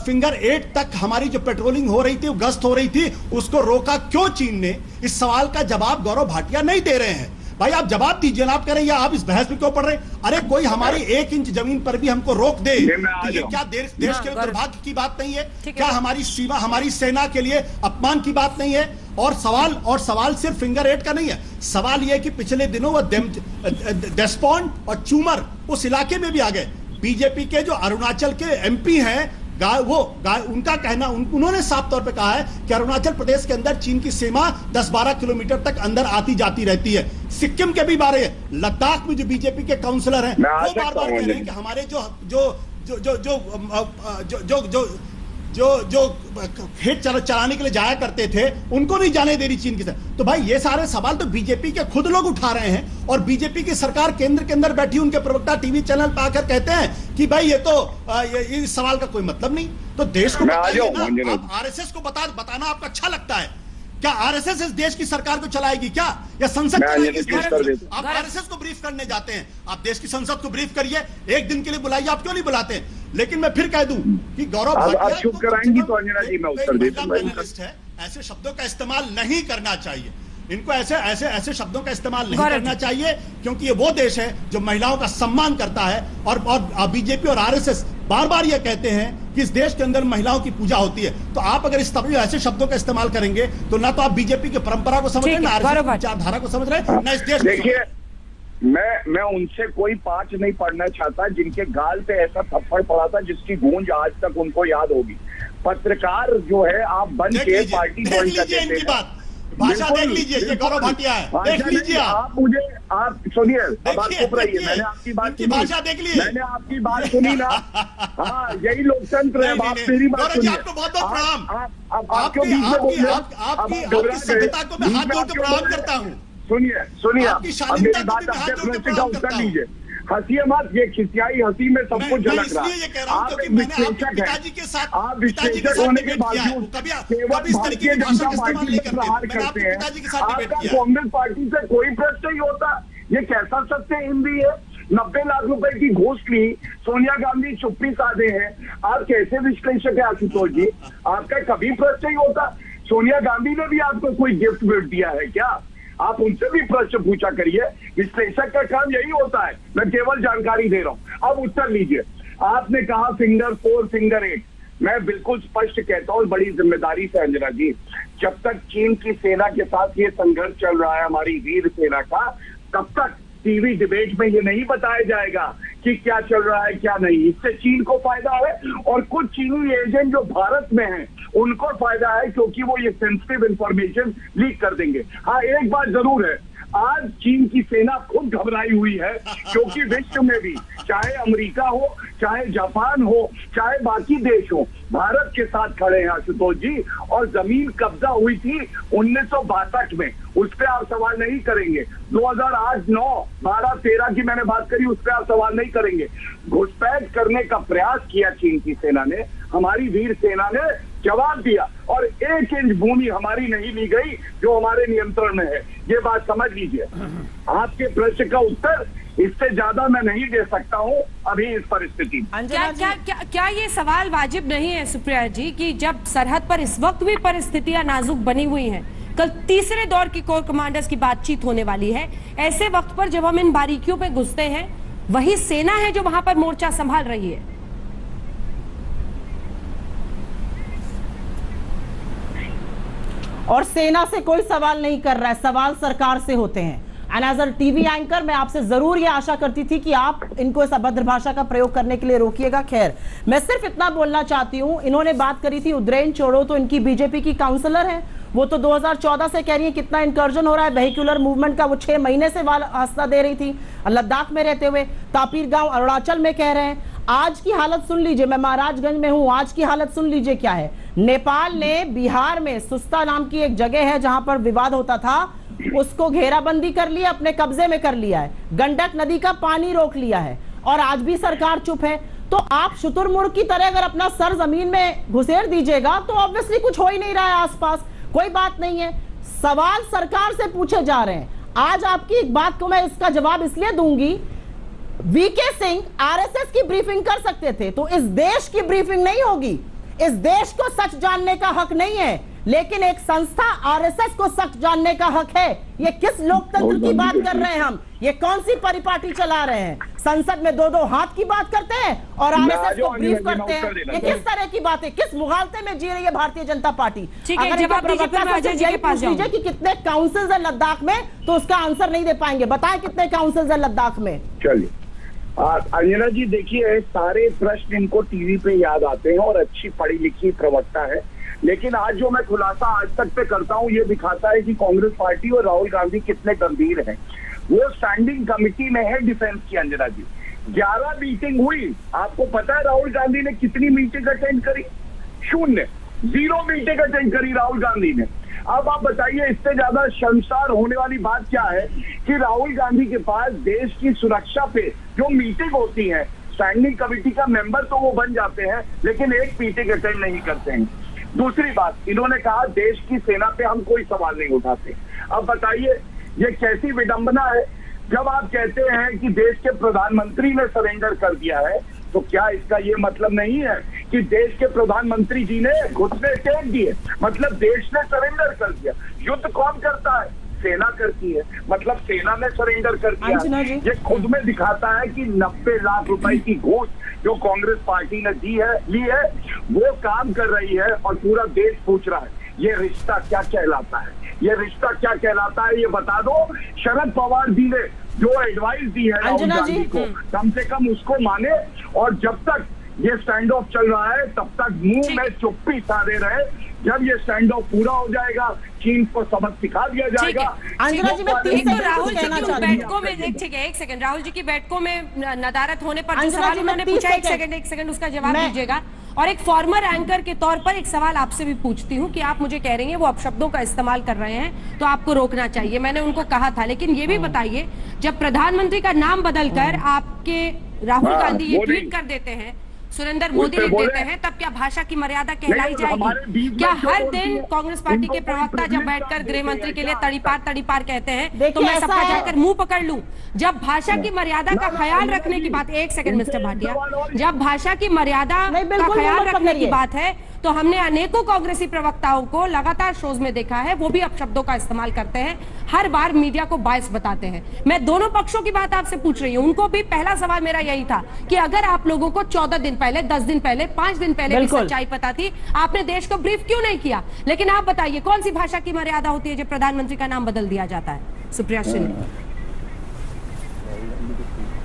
Speaker 9: फिंगर 8 तक हमारी जो पेट्रोलिंग हो रही थी, गश्त हो रही थी, उसको रोका क्यों चीन ने, इस सवाल का जवाब गौरव भाटिया नहीं दे रहे हैं। भाई आप जवाब दीजिए ना, आप कह रहे हैं या आप इस बहस में क्यों पढ़ रहे हैं? अरे कोई हमारी 1 इंच जमीन पर भी हमको रोक दे तो ये क्या देश के दुर्भाग्य की बात नहीं है? क्या हमारी सीमा, हमारी सेना के लिए अपमान की बात नहीं है? और सवाल सिर्फ फिंगर 8 का नहीं है। सवाल यह है कि पिछले दिनों वो देशपांडे और चूमर उस इलाके में भी आ गए। बीजेपी के जो अरुणाचल के एमपी हैं, उनका कहना, उन्होंने साफ तौर पे कहा है कि अरुणाचल प्रदेश के अंदर चीन की सीमा 10-12 किलोमीटर तक अंदर आती जाती रहती है। सिक्किम के भी बारे, लद्दाख में जो बीजेपी के काउंसलर हैं, वो बार बार कह रहे हैं कि हमारे जो खेत चलाने के लिए जाया करते थे, उनको नहीं जाने दे रही चीन की तरफ। तो भाई ये सारे सवाल तो बीजेपी के खुद लोग उठा रहे हैं, और बीजेपी की सरकार केंद्र के अंदर बैठी, उनके प्रवक्ता टीवी चैनल पर आकर कहते हैं कि भाई ये तो इस सवाल का कोई मतलब नहीं। तो देश को बताइए ना, आप आरएसएस को बताना आपको अच्छा लगता है क्या? आरएसएस इस देश की सरकार को चलाएगी क्या, या संसद चलाएगी इस देश की? आप आरएसएस को ब्रीफ करने जाते हैं, आप देश की संसद को ब्रीफ करिए, एक दिन के लिए बुलाइए, आप क्यों नहीं बुलाते? लेकिन मैं फिर कह दूं कि गौरव भाटिया
Speaker 11: चुप कराएंगी तो अंजना जी मैं उत्तर देता हूं।
Speaker 9: है, ऐसे शब्दों का इस्तेमाल नहीं करना चाहिए। इनको ऐसे शब्दों का इस्तेमाल नहीं करना चाहिए, क्योंकि ये वो देश है जो महिलाओं का सम्मान करता है। और बीजेपी और आरएसएस बार-बार ये कहते हैं कि इस देश के अंदर महिलाओं की पूजा होती है। तो आप अगर इस तरह ऐसे शब्दों का इस्तेमाल करेंगे तो ना तो आप बीजेपी की परंपरा को समझ रहे हैं, ना आरएसएस की विचारधारा को समझ रहे हैं, ना इस देश को।
Speaker 11: देखिए, मैं उनसे कोई पांच नहीं पढ़ना चाहता जिनके गाल पे ऐसा थप्पड़ पड़ा था जिसकी गूंज आज तक उनको याद होगी। पत्रकार जो है, आप बन के पार्टी ज्वाइन कर देते हैं।
Speaker 9: भाषा देख लीजिए, ये गौरव भाटिया है, देख लीजिए। आप
Speaker 11: सुनिए, अब चुप रहिए, मैंने आपकी बात सुनी,
Speaker 9: भाषा देख लीजिए,
Speaker 11: मैंने आपकी बात सुनी ना। हाँ, यही लोकतंत्र है। आप मेरी बात सुनिए।
Speaker 9: आपको बहुत बहुत प्रणाम।
Speaker 11: आपकी
Speaker 9: सभ्यता को मैं हाथ जोड़ के प्रणाम करता हूँ।
Speaker 11: सुनिए, मेरी बात आपके प्रश्न का उत्तर लीजिए। हंसिए मत, ये खिसियाई हंसी में सब कुछ झलक रहा है। आप एक विश्लेषक हैं, आप विश्लेषक होने के बावजूद केवल भारतीय जनता पार्टी पर प्रहार करते हैं। आपका कांग्रेस पार्टी से कोई प्रश्न नहीं होता। ये कैसा सत्य हिंदी है? 90 लाख रुपए की घूस ली, सोनिया गांधी चुप्पी साधे हैं। आप कैसे विश्लेषक है आशुतोष जी? आपका कभी प्रश्न नहीं होता। सोनिया गांधी ने भी आपको कोई गिफ्ट दिया है क्या? आप उनसे भी प्रश्न पूछा करिए। विश्लेषक का काम यही होता है, मैं केवल जानकारी दे रहा हूं। अब उत्तर लीजिए। आपने कहा फिंगर 4 फिंगर 8, मैं बिल्कुल स्पष्ट कहता हूं बड़ी जिम्मेदारी से अंजना जी, जब तक चीन की सेना के साथ ये संघर्ष चल रहा है हमारी वीर सेना का, तब तक टीवी डिबेट में ये नहीं बताया जाएगा कि क्या चल रहा है क्या नहीं। इससे चीन को फायदा है और कुछ चीनी एजेंट जो भारत में हैं उनको फायदा है, क्योंकि वो ये सेंसिटिव इंफॉर्मेशन लीक कर देंगे। हाँ, एक बात जरूर है, आज चीन की सेना खुद घबराई हुई है, क्योंकि विश्व में भी चाहे अमेरिका हो, चाहे जापान हो, चाहे बाकी देश हो, भारत के साथ खड़े हैं आशुतोष जी। और जमीन कब्जा हुई थी 1962 में, उस पर आप सवाल नहीं करेंगे। 2008, 9, 12, 13 की मैंने बात करी, उस पर आप सवाल नहीं करेंगे। घुसपैठ करने का प्रयास किया चीन की सेना ने, हमारी वीर सेना ने जवाब दिया और 1 इंच भूमि हमारी नहीं ली गई जो हमारे नियंत्रण में है। ये बात समझ लीजिए। आपके प्रश्न का उत्तर इससे ज्यादा मैं नहीं दे सकता हूं अभी इस परिस्थिति में।
Speaker 1: क्या ये सवाल वाजिब नहीं है सुप्रिया जी कि जब सरहद पर इस वक्त भी परिस्थितियां नाजुक बनी हुई हैं, कल तीसरे दौर की कोर कमांडर्स की बातचीत होने वाली है, ऐसे वक्त पर जब हम इन बारीकियों पे घुसते हैं, वही सेना है जो वहां पर मोर्चा संभाल रही है।
Speaker 7: और सेना से कोई सवाल नहीं कर रहा है, सवाल सरकार से होते हैं। And as a TV anchor मैं आपसे जरूर ये आशा करती थी कि आप इनको इस अभद्र भाषा का प्रयोग करने के लिए रोकिएगा। खैर, मैं सिर्फ इतना बोलना चाहती हूं, इन्होंने बात करी थी उद्रेन चोड़ो, तो इनकी बीजेपी की काउंसलर है, वो तो 2014 से कह रही है कितना इंकर्जन हो रहा है वेहिकुलर मूवमेंट का, वो 6 महीने से वास्ता दे रही थी लद्दाख में रहते हुए। तापीर गांव अरुणाचल में कह रहे हैं। आज की हालत सुन लीजिए, मैं महाराजगंज में हूं, आज की हालत सुन लीजिए क्या है। नेपाल ने बिहार में सुस्ता नाम की एक जगह है जहां पर विवाद होता था, उसको घेराबंदी कर लिया, अपने कब्जे में कर लिया है, गंडक नदी का पानी रोक लिया है, और आज भी सरकार चुप है। तो आप शुतुरमुर्ग की तरह अगर अपना सर जमीन में घुसेड़ दीजिएगा तो ऑब्वियसली कुछ हो ही नहीं रहा है आसपास, कोई बात नहीं है। सवाल सरकार से पूछे जा रहे हैं। आज आपकी एक बात को मैं इसका जवाब इसलिए दूंगी, वीके सिंह आरएसएस की ब्रीफिंग कर सकते थे, तो इस देश की ब्रीफिंग नहीं होगी। इस देश को सच जानने का हक नहीं है, लेकिन एक संस्था आरएसएस को सच जानने का हक है। ये किस लोकतंत्र की बात कर रहे हैं हम? ये कौन सी परिपाटी चला रहे हैं? संसद में 2-2 हाथ की बात करते हैं और आरएसएस को ब्रीफ करते हैं। ये किस तरह की बात है? किस मुगालते में जी रही है भारतीय जनता पार्टी? अगर कि कितने काउंसिल्स है लद्दाख में, तो उसका आंसर नहीं दे पाएंगे। बताएं कितने काउंसिल्स है लद्दाख में?
Speaker 11: चलिए अंजना जी, देखिए सारे प्रश्न इनको टीवी पे याद आते हैं और अच्छी पढ़ी लिखी प्रवक्ता है, लेकिन आज जो मैं खुलासा आज तक पे करता हूं ये दिखाता है कि कांग्रेस पार्टी और राहुल गांधी कितने गंभीर हैं। वो स्टैंडिंग कमिटी में है डिफेंस की अंजना जी, 11 मीटिंग हुई। आपको पता है राहुल गांधी ने कितनी मीटिंग अटेंड करी? 0 मीटिंग अटेंड करी राहुल गांधी ने। अब आप बताइए इससे ज्यादा शर्मसार होने वाली बात क्या है कि राहुल गांधी के पास देश की सुरक्षा पे जो मीटिंग होती है, स्टैंडिंग कमेटी का मेंबर तो वो बन जाते हैं, लेकिन एक मीटिंग अटेंड नहीं करते हैं। दूसरी बात, इन्होंने कहा देश की सेना पे हम कोई सवाल नहीं उठाते। अब बताइए ये कैसी विडंबना है, जब आप कहते हैं कि देश के प्रधानमंत्री ने सरेंडर कर दिया है, तो क्या इसका ये मतलब नहीं है कि देश के प्रधानमंत्री जी ने घुटने टेक दिए, मतलब देश ने सरेंडर कर दिया? युद्ध कौन करता है? सेना करती है, मतलब सेना ने सरेंडर कर दिया। ये खुद में दिखाता है कि 90 लाख रुपए की घूस जो कांग्रेस पार्टी ने ली है वो काम कर रही है और पूरा देश पूछ रहा है ये रिश्ता क्या कहलाता है, ये रिश्ता क्या कहलाता है, ये बता दो। शरद पवार जी ने जो एडवाइस दी है राहुल गांधी को, कम से कम उसको माने, और जब तक ये स्टैंड ऑफ चल रहा है तब तक मुंह में चुप्पी साधे रहे। जब ये स्टैंड ऑफ पूरा हो जाएगा, चीन को सबक सिखा दिया जाएगा।
Speaker 1: राहुल जी की बैठकों में एक सेकंड, राहुल जी की बैठकों में नदारत होने पर जो सवाल उन्होंने पूछा, एक सेकंड उसका जवाब दीजिएगा। और एक फॉर्मर एंकर के तौर पर एक सवाल आपसे भी पूछती हूँ कि आप मुझे कह रही हैं वो अपशब्दों का इस्तेमाल कर रहे हैं तो आपको रोकना चाहिए, मैंने उनको कहा था। लेकिन ये भी बताइए, जब प्रधानमंत्री का नाम बदलकर आपके राहुल गांधी ये ट्वीट कर देते हैं, सुरेंद्र मोदी लिख देते हैं, तब क्या भाषा की मर्यादा कहलाई जाएगी? क्या हर दिन कांग्रेस पार्टी के प्रवक्ता जब बैठकर गृह मंत्री के लिए तड़ीपार कहते हैं तो मैं सबका जाकर मुंह पकड़ लूं? जब भाषा की मर्यादा का ख्याल रखने की बात, एक सेकंड मिस्टर भाटिया, जब भाषा की मर्यादा का ख्याल रखने की बात है तो हमने अनेकों कांग्रेसी प्रवक्ताओं को लगातार शोज में देखा है, वो भी अपशब्दों का इस्तेमाल करते हैं, हर बार मीडिया को बायस बताते हैं। मैं दोनों पक्षों की बात आपसे पूछ रही हूं, उनको भी पहला सवाल मेरा यही था कि अगर आप लोगों को 14 दिन पहले, 10 दिन पहले, 5 दिन पहले भी सच्चाई पता थी, आपने देश को ब्रीफ क्यों नहीं किया? लेकिन आप बताइए, कौन सी भाषा की मर्यादा होती है जब प्रधानमंत्री का नाम बदल दिया जाता है? सुप्रिया श्रीने।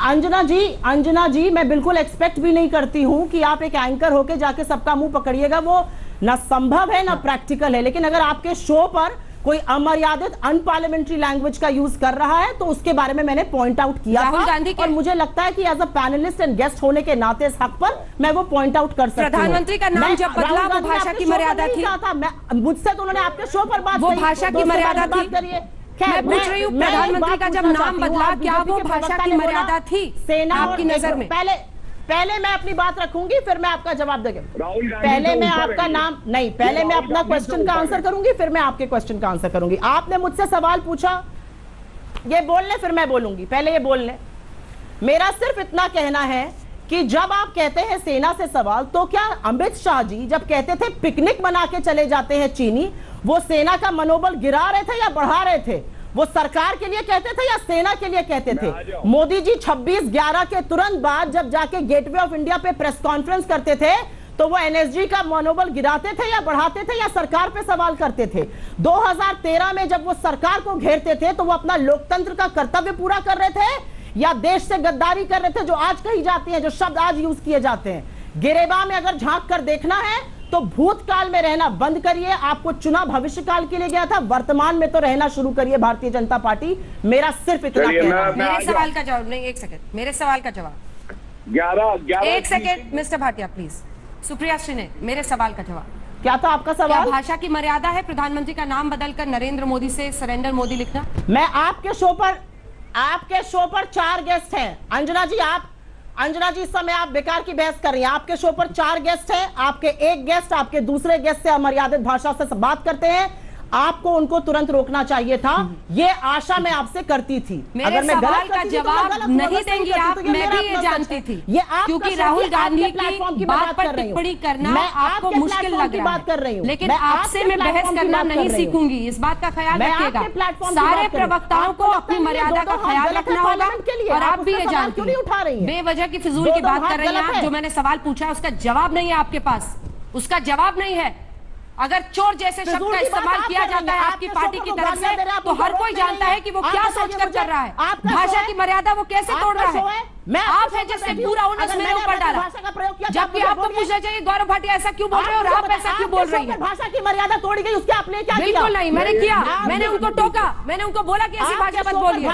Speaker 7: अंजना जी, मैं बिल्कुल एक्सपेक्ट भी नहीं करती हूं कि आप एक एंकर होके जाके सबका मुंह पकड़िएगा, वो ना संभव है ना प्रैक्टिकल है। लेकिन अगर आपके शो पर कोई अमर्यादित अनपार्लियामेंट्री लैंग्वेज का यूज कर रहा है तो उसके बारे में मैंने पॉइंट आउट किया
Speaker 1: राहुल गांधी
Speaker 7: और मुझे लगता है कि as a panelist and guest होने के नाते इस हक पर मैं वो पॉइंट आउट कर सकती हूं।
Speaker 1: प्रधानमंत्री का नाम जब बदला, वो भाषा की मर्यादा थी।
Speaker 7: मुझसे तो उन्होंने आपके शो पर बात,
Speaker 1: वो भाषा की मर्यादा थी। मैं पूछ रही हूँ, प्रधानमंत्री का जब नाम बदला, क्या वो भाषा की मर्यादा थी आपकी नजर में?
Speaker 7: पहले मैं अपनी बात रखूंगी, फिर मैं आपका जवाब दूंगी। पहले मैं आपका नाम नहीं, पहले मैं अपना क्वेश्चन का आंसर करूंगी, फिर मैं आपके क्वेश्चन का आंसर करूंगी। आपने मुझसे सवाल पूछा, ये बोल ले फिर मैं बोलूंगी, पहले ये बोल ले। मेरा सिर्फ इतना कहना है कि जब आप कहते हैं सेना से सवाल, तो क्या अमित शाह जी जब कहते थे पिकनिक मना के चले जाते हैं चीनी, वो सेना का मनोबल गिरा रहे थे या बढ़ा रहे थे? वो सरकार के लिए कहते थे या सेना के लिए कहते थे? मोदी जी 26/11 के तुरंत बाद जब जाके गेटवे ऑफ इंडिया पे प्रेस कॉन्फ्रेंस करते थे तो वो एनएसजी का मनोबल गिराते थे या बढ़ाते थे या सरकार पे सवाल करते थे? 2013 में जब वो सरकार को घेरते थे तो वो अपना लोकतंत्र का कर्तव्य पूरा कर रहे थे या देश से गद्दारी कर रहे थे, जो आज कही जाती है, जो शब्द आज यूज किए जाते हैं? गिरेबा में अगर झांक कर देखना है तो भूतकाल में रहना बंद करिए। आपको चुना भविष्यकाल के लिए गया था, वर्तमान में तो रहना शुरू करिए भारतीय जनता पार्टी। मेरा सिर्फ इतना कहना है।
Speaker 1: मेरे सवाल का जवाब नहीं, एक सेकंड, मेरे सवाल का जवाब
Speaker 11: 11
Speaker 1: एक second mister Bhatia please. Supriya Shrinate, मेरे सवाल का जवाब
Speaker 7: क्या था आपका सवाल?
Speaker 1: क्या भाषा की मर्यादा है प्रधानमंत्री का नाम बदलकर नरेंद्र मोदी से सरेंडर मोदी लिखना?
Speaker 7: मैं आपके शो पर 4 गेस्ट हैं। अंजना जी इस समय आप बेकार की बहस कर रही हैं। आपके शो पर 4 गेस्ट हैं, आपके एक गेस्ट आपके दूसरे गेस्ट से अमर्यादित भाषा से बात करते हैं, आपको उनको तुरंत रोकना चाहिए था। ये आशा मैं आपसे करती थी।
Speaker 1: मेरे सवाल का जवाब नहीं देंगी आप, मैं भी ये जानती थी, क्योंकि राहुल गांधी की बात पर टिप्पणी करना आपको मुश्किल लग रहा है, लेकिन आपसे मैं बहस करना नहीं सीखूंगी, इस बात का ख्याल रखिएगा। सारे प्रवक्ताओं को अपनी मर्यादा का ख्याल रखना होगा और आप भी ये जानती हैं। बेवजह की फिजूल की बात कर रही हैं। जो मैंने सवाल पूछा है उसका जवाब नहीं है आपके पास, उसका जवाब नहीं है। अगर चोर जैसे शब्द का इस्तेमाल किया जाता है आपकी पार्टी की तरफ से, तो हर कोई जानता है कि वो क्या सोचकर कर रहा है। भाषा की मर्यादा वो कैसे तोड़ रहा है? आप है जिससे पूरा उन्नत मेरे ऊपर डाला, जबकि आपको पूछना चाहिए गौरव भाटिया ऐसा क्यों बोल रहे हो और आप ऐसा क्यों बोल रही हैं?
Speaker 7: भाषा की मर्यादा तोड़ी गई, उसके आपने क्या किया?
Speaker 1: बिल्कुल नहीं, मैंने किया, मैंने उनको टोका, मैंने उनको बोला कि ऐसी भाषा मत बोलिए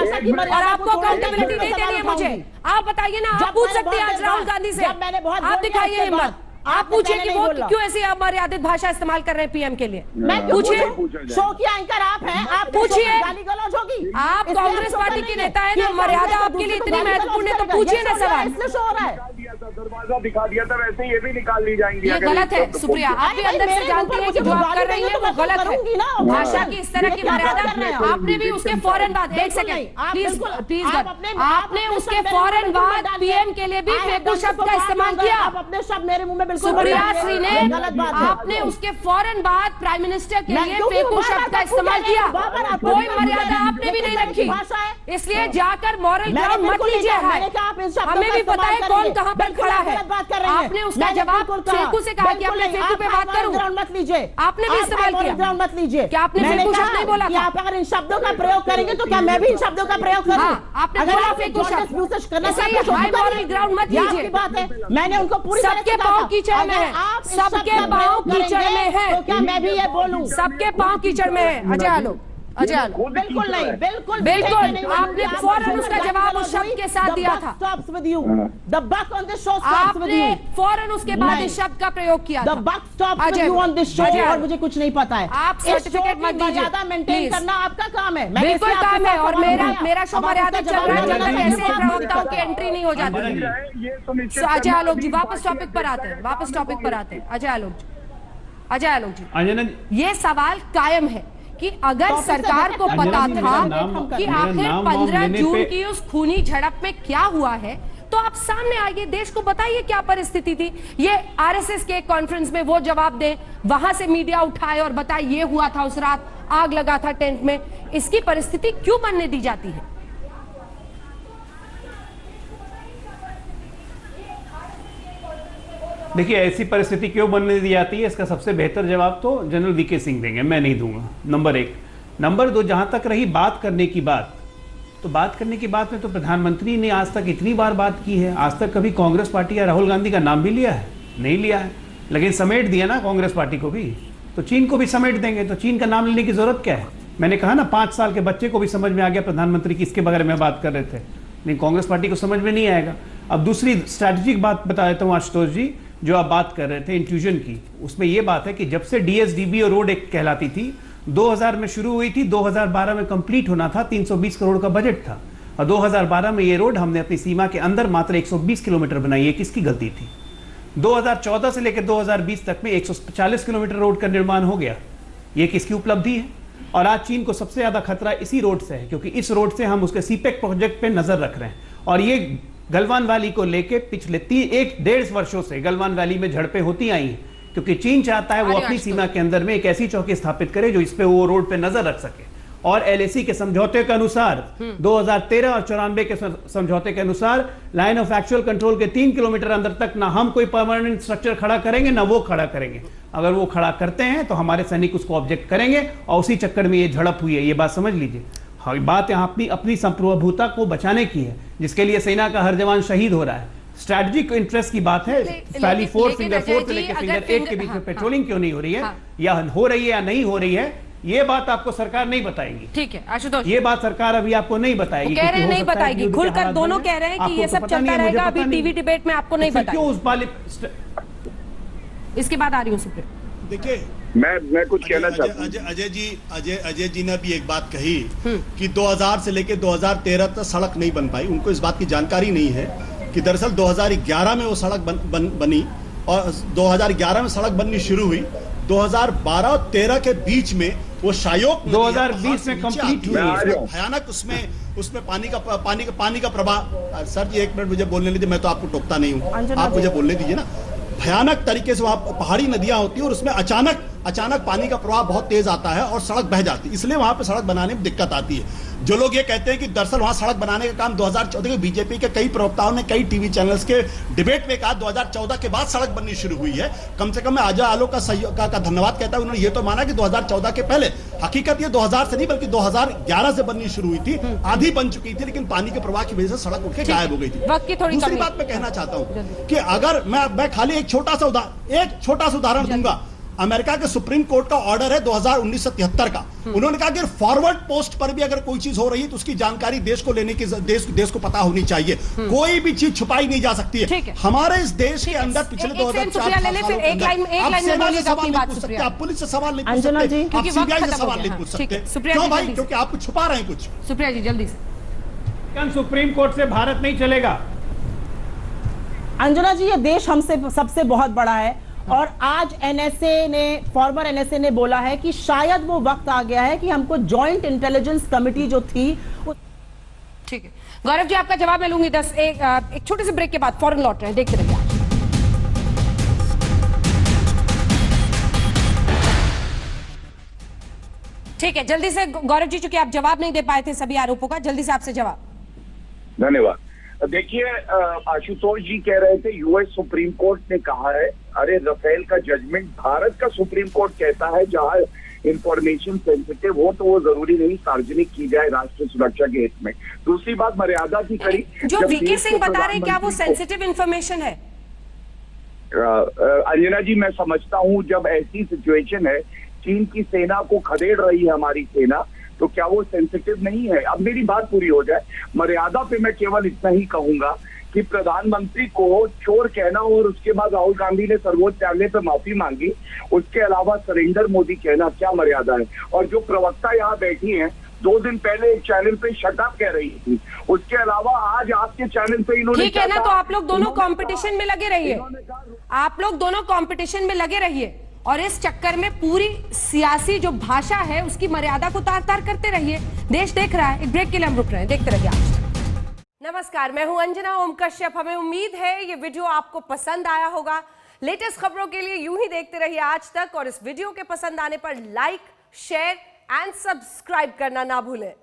Speaker 1: और आपको अकाउंटेबिलिटी नहीं देनी है मुझे। आप बताइए ना, आप पूछ सकते हैं आज राहुल गांधी से, आप दिखाइए हिम्मत, आप पूछिए कि वो क्यों ऐसी अमर्यादित भाषा इस्तेमाल कर रहे हैं पीएम के लिए। पूछिए,
Speaker 7: शो की एंकर आप हैं, आप
Speaker 1: पूछिए,
Speaker 7: गाली गलौज होगी।
Speaker 1: आप कांग्रेस पार्टी के नेता है ना, मर्यादा आपके लिए इतनी महत्वपूर्ण है तो पूछिए ना सवाल।
Speaker 11: दरवाजा दिखा दिया था, वैसे ये भी निकाल ली जाएंगी।
Speaker 1: ये गलत है सुप्रिया, आप भी अंदर से जानती हैं कि जो आप कर रही हैं वो गलत है। भाषा की इस तरह की मर्यादा आपने भी उसके फौरन बाद, एक सेकंड प्लीज, आपने उसके फौरन बाद पीएम के लिए भी फेंकू शब्द का इस्तेमाल किया।
Speaker 7: आप अपने शब्द मेरे मुंह में
Speaker 1: सुप्रिया श्री ने, आपने उसके फौरन बाद प्राइम मिनिस्टर के लिए फेंकू शब्द का इस्तेमाल किया। कोई मर्यादा आपने भी नहीं रखी, इसलिए जाकर मॉरल ग्राउंड मत लीजिए। हमें भी पता है कौन कहां पर खड़ा है। आपने उसका जवाब फेंकू से कहा कि आपने फेंकू पे बात करूं,
Speaker 7: मत लीजिए।
Speaker 1: आपने भी इस्तेमाल किया,
Speaker 7: मत लीजिए।
Speaker 1: क्या आपने फेंकू शब्द नहीं बोला था?
Speaker 7: आप अगर इन शब्दों का प्रयोग करेंगे तो क्या मैं भी इन शब्दों का प्रयोग करूं?
Speaker 1: आपने बोला फेंकू शब्द, हाई मॉरल ग्राउंड मत लीजिए।
Speaker 7: बात है, मैंने उनको पूरी
Speaker 1: सबके पांव कीचड़ में है, सबके पांव कीचड़ में है,
Speaker 7: तो क्या मैं भी ये बोलूं?
Speaker 1: सबके पांव कीचड़ में है। अजय आलोक,
Speaker 7: बिल्कुल नहीं, बिल्कुल
Speaker 1: आपने फौरन उसका जवाब उस शब्द के साथ दिया था। आपने फौरन उसके बाद इस शब्द का प्रयोग किया था।
Speaker 7: और मुझे कुछ नहीं पता है।
Speaker 1: आप सर्टिफिकेट मत दीजिए,
Speaker 7: मेंटेन करना आपका काम है।
Speaker 1: बिल्कुल काम है, और मेरा शो मर्यादा चल रहा है जब तक ऐसे प्रवक्ताओं की एंट्री नहीं हो जाती। अजय आलोक जी वापस टॉपिक पर आते हैं, अजय आलोक जी, ये सवाल कायम है कि अगर सरकार को पता था कि आखिर 15 जून की उस खूनी झड़प में क्या हुआ है, तो आप सामने आइए, देश को बताइए क्या परिस्थिति थी। ये आरएसएस के एक कॉन्फ्रेंस में वो जवाब दें, वहां से मीडिया उठाए और बताए ये हुआ था उस रात, आग लगा था टेंट में। इसकी परिस्थिति क्यों बनने दी जाती है?
Speaker 10: देखिए, ऐसी परिस्थिति क्यों बनने दी जाती है, इसका सबसे बेहतर जवाब तो जनरल वीके सिंह देंगे, मैं नहीं दूंगा। नंबर एक। नंबर दो, जहां तक रही बात करने की बात, तो बात करने की बात में तो प्रधानमंत्री ने आज तक इतनी बार बात की है, आज तक कभी कांग्रेस पार्टी या राहुल गांधी का नाम भी लिया है? नहीं लिया है। लेकिन समेट दिया ना कांग्रेस पार्टी को भी, तो चीन को भी समेट देंगे, तो चीन का नाम लेने की जरूरत क्या है? मैंने कहा ना, 5 साल के बच्चे को भी समझ में आ गया प्रधानमंत्री किसके बारे में बात कर रहे थे, लेकिन कांग्रेस पार्टी को समझ में नहीं आएगा। अब दूसरी स्ट्रैटेजिक बात बता देता हूँ आशुतोष जी, जो आप बात कर रहे थे इंट्यूजन की, उसमें यह बात है कि जब से डीएसडीबी और रोड एक कहलाती थी, 2000 में शुरू हुई थी, 2012 में कंप्लीट होना था, 320 करोड़ का बजट था, और 2012 में ये रोड हमने अपनी सीमा के अंदर मात्र 120 किलोमीटर बनाई। ये किसकी गलती थी? 2014 से लेकर 2020 तक में 140 किलोमीटर रोड का निर्माण हो गया। ये किसकी उपलब्धि है? और आज चीन को सबसे ज्यादा खतरा इसी रोड से है, क्योंकि इस रोड से हम उसके सीपेक प्रोजेक्ट पे नजर रख रहे हैं। और ये गलवान वैली को लेके पिछले 1.5 वर्षों से गलवान वैली में झड़पें होती आई हैं, क्योंकि चीन चाहता है वो अपनी सीमा के अंदर में एक ऐसी चौकी स्थापित करे जो इस पे वो रोड पे नजर रख सके। और एलएसी के समझौते के अनुसार 2013 और 94 के समझौते के अनुसार लाइन ऑफ एक्चुअल कंट्रोल के 3 किलोमीटर अंदर तक ना हम कोई परमानेंट स्ट्रक्चर खड़ा करेंगे ना वो खड़ा करेंगे। अगर वो खड़ा करते हैं तो हमारे सैनिक उसको ऑब्जेक्ट करेंगे, और उसी चक्कर में ये झड़प हुई है। ये बात समझ लीजिए। हाँ, बात यहाँ अपनी संप्रभुता को बचाने की है, जिसके लिए सेना का हर जवान शहीद हो रहा है। स्ट्रैटेजिक इंटरेस्ट की बात है। पहली फिंगर 4 से लेकर फिंगर 8 के बीच में पेट्रोलिंग क्यों नहीं हो रही है, या हो रही है या नहीं हो रही है, ये बात आपको सरकार नहीं बताएगी।
Speaker 1: ठीक है आशुतोष,
Speaker 10: ये बात सरकार अभी आपको नहीं बताएगी।
Speaker 1: कह रहे हैं नहीं बताएगी, खुलकर दोनों कह रहे हैं कि ये सब चलता रहेगा, अभी टीवी डिबेट में आपको नहीं बताएगी।
Speaker 10: क्यों उस बाले?
Speaker 1: इसके बाद आ रही हूँ सुप्रीम।
Speaker 9: देखिए,
Speaker 11: मैं कुछ कहना चाहता हूँ।
Speaker 9: अजय जी ने भी एक बात कही कि 2000 से लेकर 2013 तक सड़क नहीं बन पाई। उनको इस बात की जानकारी नहीं है कि दरअसल 2011 में वो सड़क बनी, और 2011 में सड़क बननी शुरू हुई। 2012 और 13 के बीच में वो शायोग
Speaker 10: 2020 में कंप्लीट हुई।
Speaker 9: भयानक उसमें पानी का प्रवाह। सर जी 1 मिनट मुझे बोलने लीजिए, मैं तो आपको टोकता नहीं हूँ, आप मुझे बोलने दीजिए ना। भयानक तरीके से वहां पहाड़ी नदियां होती है और उसमें अचानक पानी का प्रवाह बहुत तेज आता है और सड़क बह जाती है, इसलिए वहां पे सड़क बनाने में दिक्कत आती है। जो लोग ये कहते हैं कि दरअसल वहां सड़क बनाने का काम 2014 के बीजेपी के कई प्रवक्ताओं ने कई टीवी चैनल्स के डिबेट में कहा 2014 के बाद सड़क बननी शुरू हुई है। कम से कम मैं आजा आलो का धन्यवाद कहता हूं, उन्होंने ये तो माना कि 2014 के पहले। हकीकत ये 2000 से नहीं बल्कि 2011 से बननी शुरू हुई थी, आधी बन चुकी थी, लेकिन पानी के प्रवाह की वजह से सड़क उठ के गायब हो गई थी। दूसरी बात मैं कहना चाहता हूं कि अगर मैं खाली एक छोटा सा उदाहरण दूंगा। अमेरिका के सुप्रीम कोर्ट का ऑर्डर है 2019-73 का। उन्होंने कहा कि फॉरवर्ड पोस्ट पर भी अगर कोई चीज हो रही है तो उसकी जानकारी देश को लेने की देश को पता होनी चाहिए। कोई भी चीज छुपाई नहीं जा सकती है। हमारे इस देश के अंदर पिछले 2004 आप पुलिस से सवाल नहीं पूछ सकते, आप सीबीआई से सवाल नहीं पूछ सकते। क्यों भाई? क्योंकि आप कुछ छुपा रहे हैं कुछ।
Speaker 1: सुप्रिया जी जल्दी से।
Speaker 10: सुप्रीम कोर्ट से भारत नहीं चलेगा।
Speaker 7: अंजना जी, ये देश हमसे सबसे बहुत बड़ा है, और आज फॉर्मर एनएसए ने बोला है कि शायद वो वक्त आ गया है कि हमको जॉइंट इंटेलिजेंस कमेटी जो थी।
Speaker 1: ठीक है गौरव जी, आपका जवाब मैं लूंगी। एक छोटे से ब्रेक के बाद फौरन लौट रहे हैं, देखते रहिए। ठीक है, जल्दी से गौरव जी, चूंकि आप जवाब नहीं दे पाए थे सभी आरोपों का, जल्दी से आपसे जवाब।
Speaker 11: धन्यवाद। देखिए, आशुतोष जी कह रहे थे यूएस सुप्रीम कोर्ट ने कहा है। अरे राफेल का जजमेंट भारत का सुप्रीम कोर्ट कहता है जहां इंफॉर्मेशन सेंसिटिव हो तो वो जरूरी नहीं सार्वजनिक की जाए राष्ट्रीय सुरक्षा के हित में। दूसरी बात मर्यादा की कड़ी,
Speaker 1: जो वीके सिंह बता रहे हैं क्या वो सेंसिटिव इंफॉर्मेशन है?
Speaker 11: अंजना जी, मैं समझता हूं जब ऐसी सिचुएशन है, चीन की सेना को खदेड़ रही है हमारी सेना, तो क्या वो सेंसिटिव नहीं है? अब मेरी बात पूरी हो जाए। मर्यादा पे मैं केवल इतना ही कहूंगा कि प्रधानमंत्री को चोर कहना और उसके बाद राहुल गांधी ने सर्वोच्च न्यायालय पे माफी मांगी, उसके अलावा सरेंडर मोदी कहना क्या मर्यादा है? और जो प्रवक्ता यहाँ बैठी हैं, 2 दिन पहले एक चैनल पे शटअप कह रही थी, उसके अलावा आज आपके चैनल पे इन्होंने,
Speaker 1: ठीक है ना, तो आप लोग दोनों कंपटीशन में लगे रहिए, आप लोग दोनों कंपटीशन में लगे रहिए, और इस चक्कर में पूरी सियासी जो भाषा है उसकी मर्यादा को तार तार करते रहिए। देश देख रहा है। एक ब्रेक के लिए हम रुक रहे हैं, देखते रहिए। नमस्कार, मैं हूं अंजना ओम कश्यप। हमें उम्मीद है ये वीडियो आपको पसंद आया होगा। लेटेस्ट खबरों के लिए यूं ही देखते रहिए आज तक, और इस वीडियो के पसंद आने पर लाइक, शेयर एंड सब्सक्राइब करना ना भूलें।